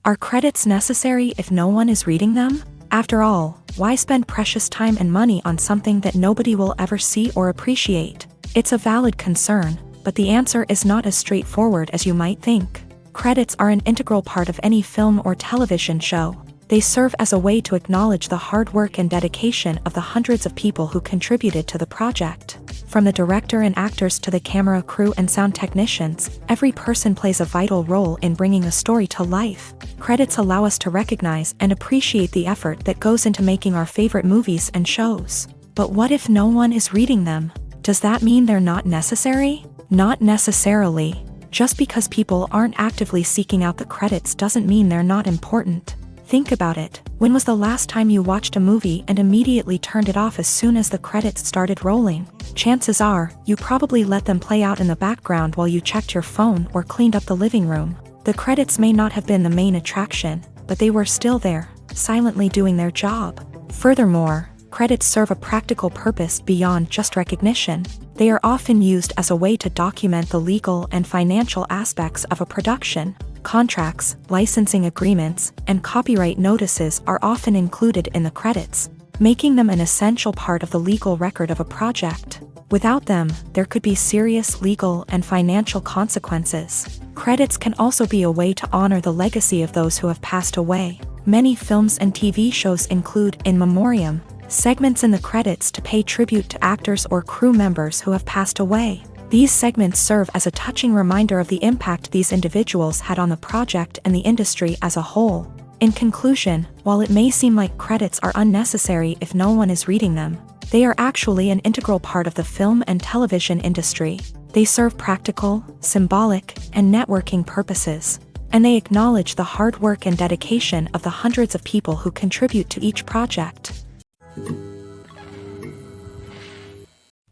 Are credits necessary if no one is reading them? After all, why spend precious time and money on something that nobody will ever see or appreciate? It's a valid concern, but the answer is not as straightforward as you might think. Credits are an integral part of any film or television show. They serve as a way to acknowledge the hard work and dedication of the hundreds of people who contributed to the project. From the director and actors to the camera crew and sound technicians, every person plays a vital role in bringing a story to life. Credits allow us to recognize and appreciate the effort that goes into making our favorite movies and shows. But what if no one is reading them? Does that mean they're not necessary? Not necessarily. Just because people aren't actively seeking out the credits doesn't mean they're not important. Think about it. When was the last time you watched a movie and immediately turned it off as soon as the credits started rolling? Chances are, you probably let them play out in the background while you checked your phone or cleaned up the living room. The credits may not have been the main attraction, but they were still there, silently doing their job. Furthermore, credits serve a practical purpose beyond just recognition. They are often used as a way to document the legal and financial aspects of a production. Contracts, licensing agreements, and copyright notices are often included in the credits, making them an essential part of the legal record of a project. Without them, there could be serious legal and financial consequences. Credits can also be a way to honor the legacy of those who have passed away. Many films and TV shows include in memoriam segments in the credits to pay tribute to actors or crew members who have passed away. These segments serve as a touching reminder of the impact these individuals had on the project and the industry as a whole. In conclusion, while it may seem like credits are unnecessary if no one is reading them, they are actually an integral part of the film and television industry. They serve practical, symbolic, and networking purposes, and they acknowledge the hard work and dedication of the hundreds of people who contribute to each project.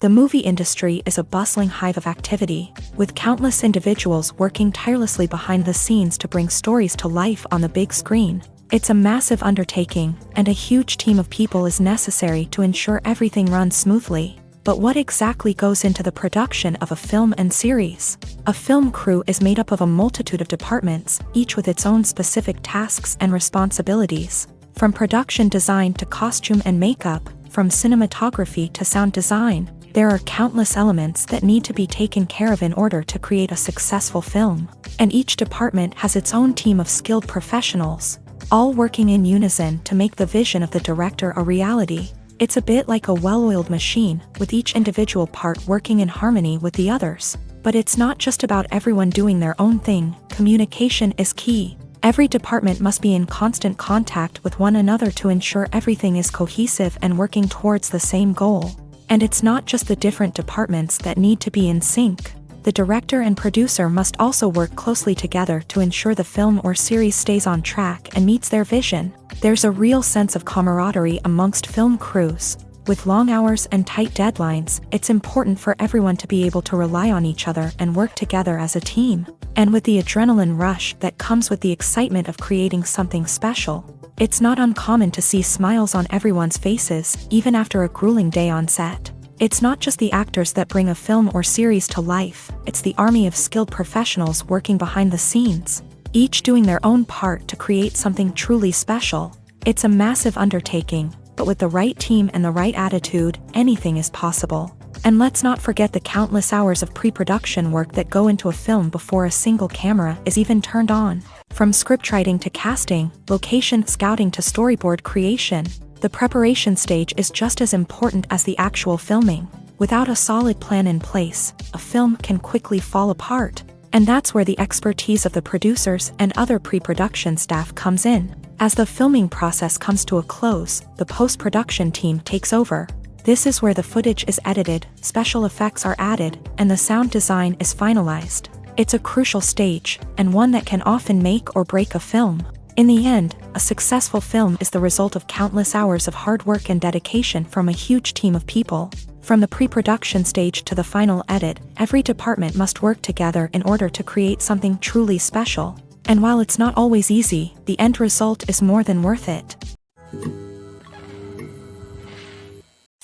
The movie industry is a bustling hive of activity, with countless individuals working tirelessly behind the scenes to bring stories to life on the big screen. It's a massive undertaking, and a huge team of people is necessary to ensure everything runs smoothly. But what exactly goes into the production of a film and series? A film crew is made up of a multitude of departments, each with its own specific tasks and responsibilities. From production design to costume and makeup, from cinematography to sound design, there are countless elements that need to be taken care of in order to create a successful film. And each department has its own team of skilled professionals, all working in unison to make the vision of the director a reality. It's a bit like a well-oiled machine, with each individual part working in harmony with the others. But it's not just about everyone doing their own thing. Communication is key. Every department must be in constant contact with one another to ensure everything is cohesive and working towards the same goal. And it's not just the different departments that need to be in sync. The director and producer must also work closely together to ensure the film or series stays on track and meets their vision. There's a real sense of camaraderie amongst film crews. With long hours and tight deadlines, it's important for everyone to be able to rely on each other and work together as a team. And with the adrenaline rush that comes with the excitement of creating something special, it's not uncommon to see smiles on everyone's faces, even after a grueling day on set. It's not just the actors that bring a film or series to life, it's the army of skilled professionals working behind the scenes, each doing their own part to create something truly special. It's a massive undertaking, but with the right team and the right attitude, anything is possible. And let's not forget the countless hours of pre-production work that go into a film before a single camera is even turned on. From scriptwriting to casting, location scouting to storyboard creation, the preparation stage is just as important as the actual filming. Without a solid plan in place, a film can quickly fall apart. And that's where the expertise of the producers and other pre-production staff comes in. As the filming process comes to a close, the post-production team takes over. This is where the footage is edited, special effects are added, and the sound design is finalized. It's a crucial stage, and one that can often make or break a film. In the end, a successful film is the result of countless hours of hard work and dedication from a huge team of people. From the pre-production stage to the final edit, every department must work together in order to create something truly special. And while it's not always easy, the end result is more than worth it.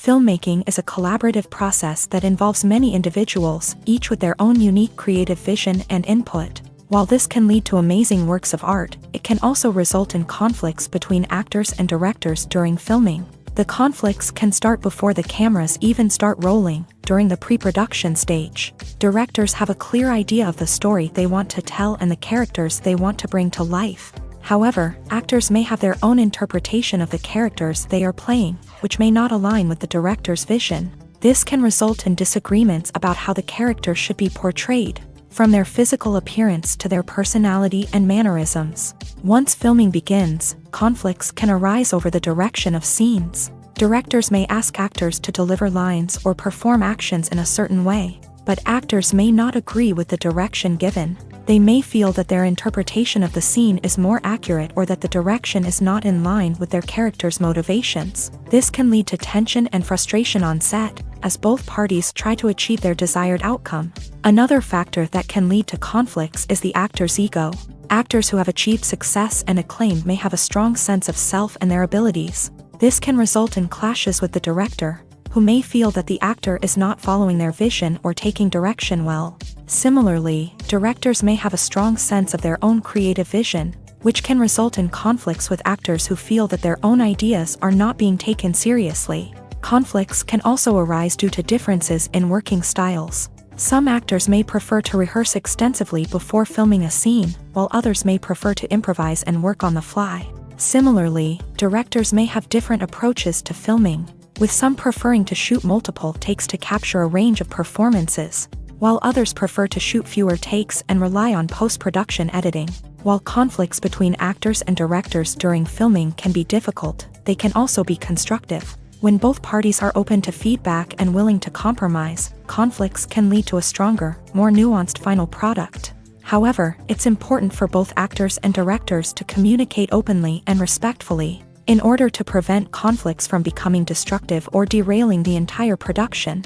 Filmmaking is a collaborative process that involves many individuals, each with their own unique creative vision and input. While this can lead to amazing works of art, it can also result in conflicts between actors and directors during filming. The conflicts can start before the cameras even start rolling, during the pre-production stage. Directors have a clear idea of the story they want to tell and the characters they want to bring to life. However, actors may have their own interpretation of the characters they are playing, which may not align with the director's vision. This can result in disagreements about how the character should be portrayed, from their physical appearance to their personality and mannerisms. Once filming begins, conflicts can arise over the direction of scenes. Directors may ask actors to deliver lines or perform actions in a certain way, but actors may not agree with the direction given. They may feel that their interpretation of the scene is more accurate or that the direction is not in line with their character's motivations. This can lead to tension and frustration on set, as both parties try to achieve their desired outcome. Another factor that can lead to conflicts is the actor's ego. Actors who have achieved success and acclaim may have a strong sense of self and their abilities. This can result in clashes with the director, who may feel that the actor is not following their vision or taking direction well. Similarly, directors may have a strong sense of their own creative vision, which can result in conflicts with actors who feel that their own ideas are not being taken seriously. Conflicts can also arise due to differences in working styles. Some actors may prefer to rehearse extensively before filming a scene, while others may prefer to improvise and work on the fly. Similarly, directors may have different approaches to filming, with some preferring to shoot multiple takes to capture a range of performances, while others prefer to shoot fewer takes and rely on post-production editing. While conflicts between actors and directors during filming can be difficult, they can also be constructive. When both parties are open to feedback and willing to compromise, conflicts can lead to a stronger, more nuanced final product. However, it's important for both actors and directors to communicate openly and respectfully, in order to prevent conflicts from becoming destructive or derailing the entire production.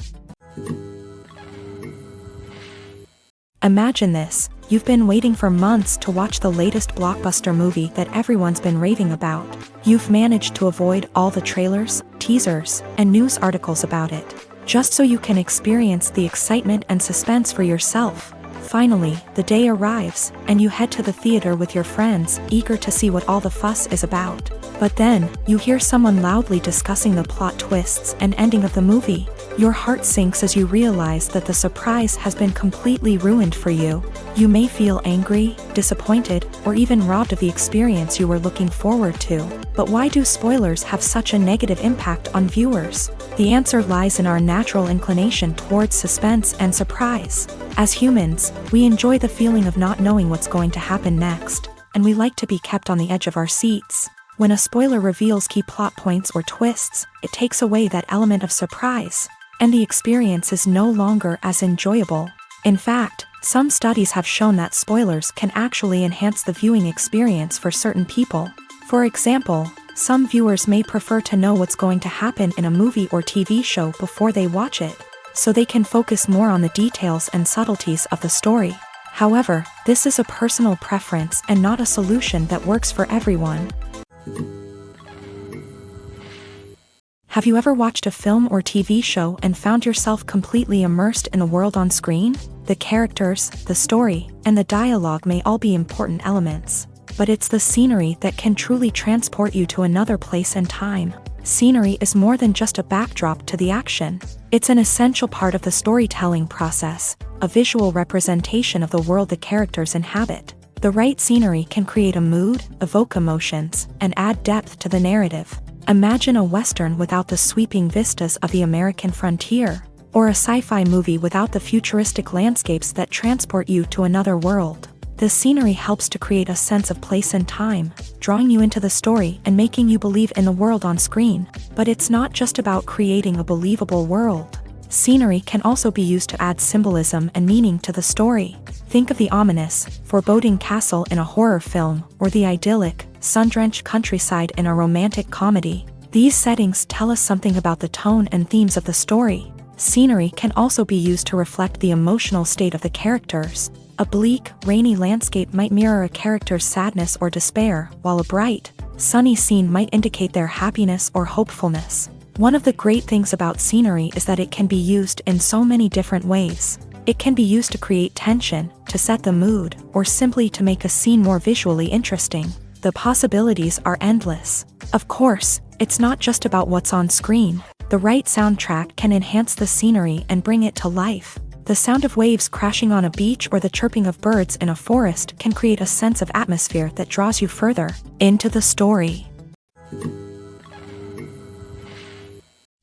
Imagine this: you've been waiting for months to watch the latest blockbuster movie that everyone's been raving about. You've managed to avoid all the trailers, teasers, and news articles about it, just so you can experience the excitement and suspense for yourself. Finally, the day arrives, and you head to the theater with your friends, eager to see what all the fuss is about. But then, you hear someone loudly discussing the plot twists and ending of the movie. Your heart sinks as you realize that the surprise has been completely ruined for you. You may feel angry, disappointed, or even robbed of the experience you were looking forward to. But why do spoilers have such a negative impact on viewers? The answer lies in our natural inclination towards suspense and surprise. As humans, we enjoy the feeling of not knowing what's going to happen next, and we like to be kept on the edge of our seats. When a spoiler reveals key plot points or twists, it takes away that element of surprise, and the experience is no longer as enjoyable. In fact, some studies have shown that spoilers can actually enhance the viewing experience for certain people. For example, some viewers may prefer to know what's going to happen in a movie or TV show before they watch it, so they can focus more on the details and subtleties of the story. However, this is a personal preference and not a solution that works for everyone. Have you ever watched a film or TV show and found yourself completely immersed in the world on screen? The characters, the story, and the dialogue may all be important elements, but it's the scenery that can truly transport you to another place and time. Scenery is more than just a backdrop to the action. It's an essential part of the storytelling process, a visual representation of the world the characters inhabit. The right scenery can create a mood, evoke emotions, and add depth to the narrative. Imagine a Western without the sweeping vistas of the American frontier, or a sci-fi movie without the futuristic landscapes that transport you to another world. The scenery helps to create a sense of place and time, drawing you into the story and making you believe in the world on screen. But it's not just about creating a believable world. Scenery can also be used to add symbolism and meaning to the story. Think of the ominous, foreboding castle in a horror film, or the idyllic, sun-drenched countryside in a romantic comedy. These settings tell us something about the tone and themes of the story. Scenery can also be used to reflect the emotional state of the characters. A bleak, rainy landscape might mirror a character's sadness or despair, while a bright, sunny scene might indicate their happiness or hopefulness. One of the great things about scenery is that it can be used in so many different ways. It can be used to create tension, to set the mood, or simply to make a scene more visually interesting. The possibilities are endless. Of course, it's not just about what's on screen. The right soundtrack can enhance the scenery and bring it to life. The sound of waves crashing on a beach or the chirping of birds in a forest can create a sense of atmosphere that draws you further into the story.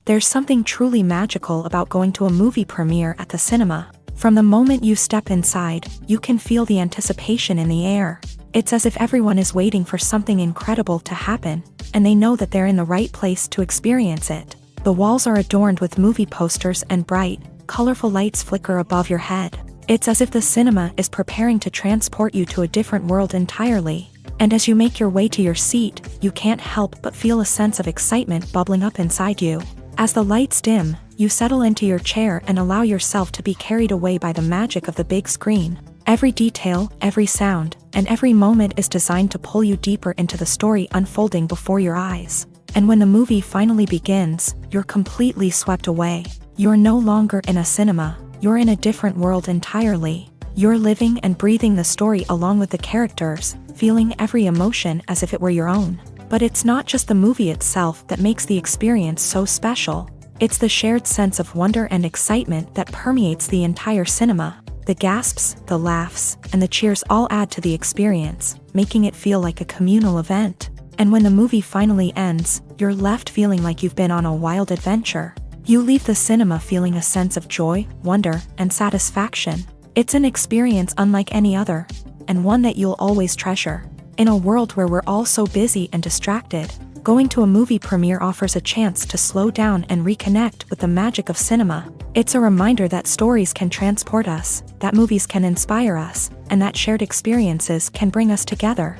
There's something truly magical about going to a movie premiere at the cinema. From the moment you step inside, you can feel the anticipation in the air. It's as if everyone is waiting for something incredible to happen, and they know that they're in the right place to experience it. The walls are adorned with movie posters and bright, colorful lights flicker above your head. It's as if the cinema is preparing to transport you to a different world entirely. And as you make your way to your seat, you can't help but feel a sense of excitement bubbling up inside you. As the lights dim, you settle into your chair and allow yourself to be carried away by the magic of the big screen. Every detail, every sound, and every moment is designed to pull you deeper into the story unfolding before your eyes. And when the movie finally begins, you're completely swept away. You're no longer in a cinema, you're in a different world entirely. You're living and breathing the story along with the characters, feeling every emotion as if it were your own. But it's not just the movie itself that makes the experience so special. It's the shared sense of wonder and excitement that permeates the entire cinema. The gasps, the laughs, and the cheers all add to the experience, making it feel like a communal event. And when the movie finally ends, you're left feeling like you've been on a wild adventure. You leave the cinema feeling a sense of joy, wonder, and satisfaction. It's an experience unlike any other, and one that you'll always treasure. In a world where we're all so busy and distracted, going to a movie premiere offers a chance to slow down and reconnect with the magic of cinema. It's a reminder that stories can transport us, that movies can inspire us, and that shared experiences can bring us together.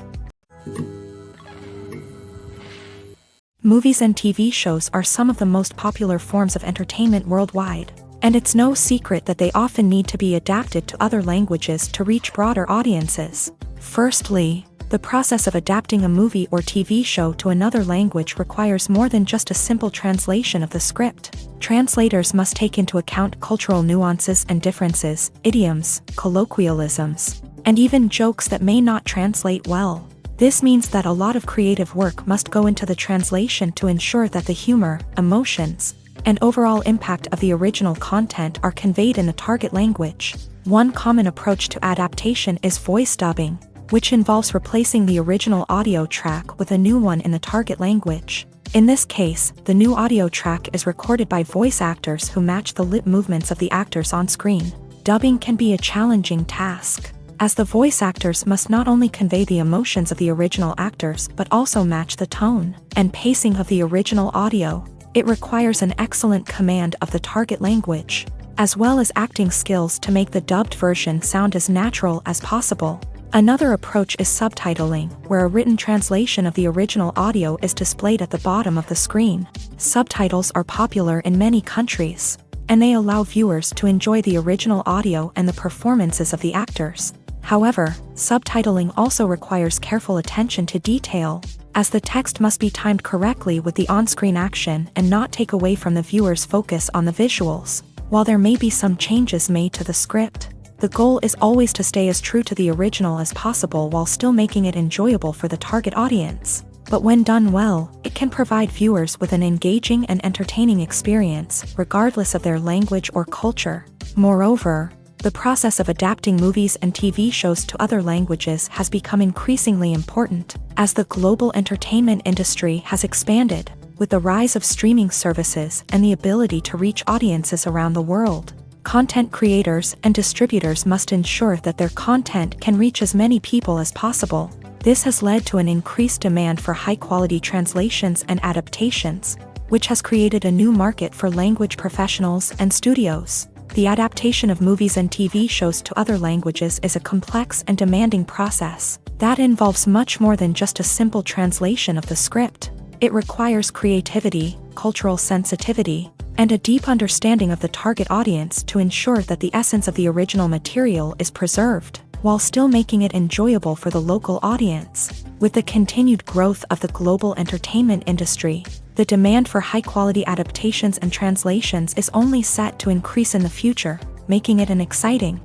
Movies and TV shows are some of the most popular forms of entertainment worldwide, and it's no secret that they often need to be adapted to other languages to reach broader audiences. Firstly, the process of adapting a movie or TV show to another language requires more than just a simple translation of the script. Translators must take into account cultural nuances and differences, idioms, colloquialisms, and even jokes that may not translate well. This means that a lot of creative work must go into the translation to ensure that the humor, emotions, and overall impact of the original content are conveyed in the target language. One common approach to adaptation is voice dubbing, which involves replacing the original audio track with a new one in the target language. In this case, the new audio track is recorded by voice actors who match the lip movements of the actors on screen. Dubbing can be a challenging task, as the voice actors must not only convey the emotions of the original actors but also match the tone and pacing of the original audio. It requires an excellent command of the target language, as well as acting skills to make the dubbed version sound as natural as possible. Another approach is subtitling, where a written translation of the original audio is displayed at the bottom of the screen. Subtitles are popular in many countries, and they allow viewers to enjoy the original audio and the performances of the actors. However, subtitling also requires careful attention to detail, as the text must be timed correctly with the on-screen action and not take away from the viewer's focus on the visuals. While there may be some changes made to the script, the goal is always to stay as true to the original as possible while still making it enjoyable for the target audience. But when done well, it can provide viewers with an engaging and entertaining experience, regardless of their language or culture. Moreover, the process of adapting movies and TV shows to other languages has become increasingly important, as the global entertainment industry has expanded, with the rise of streaming services and the ability to reach audiences around the world. Content creators and distributors must ensure that their content can reach as many people as possible. This has led to an increased demand for high-quality translations and adaptations, which has created a new market for language professionals and studios. The adaptation of movies and TV shows to other languages is a complex and demanding process that involves much more than just a simple translation of the script. It requires creativity, cultural sensitivity, and a deep understanding of the target audience to ensure that the essence of the original material is preserved, while still making it enjoyable for the local audience. With the continued growth of the global entertainment industry, the demand for high-quality adaptations and translations is only set to increase in the future, making it an exciting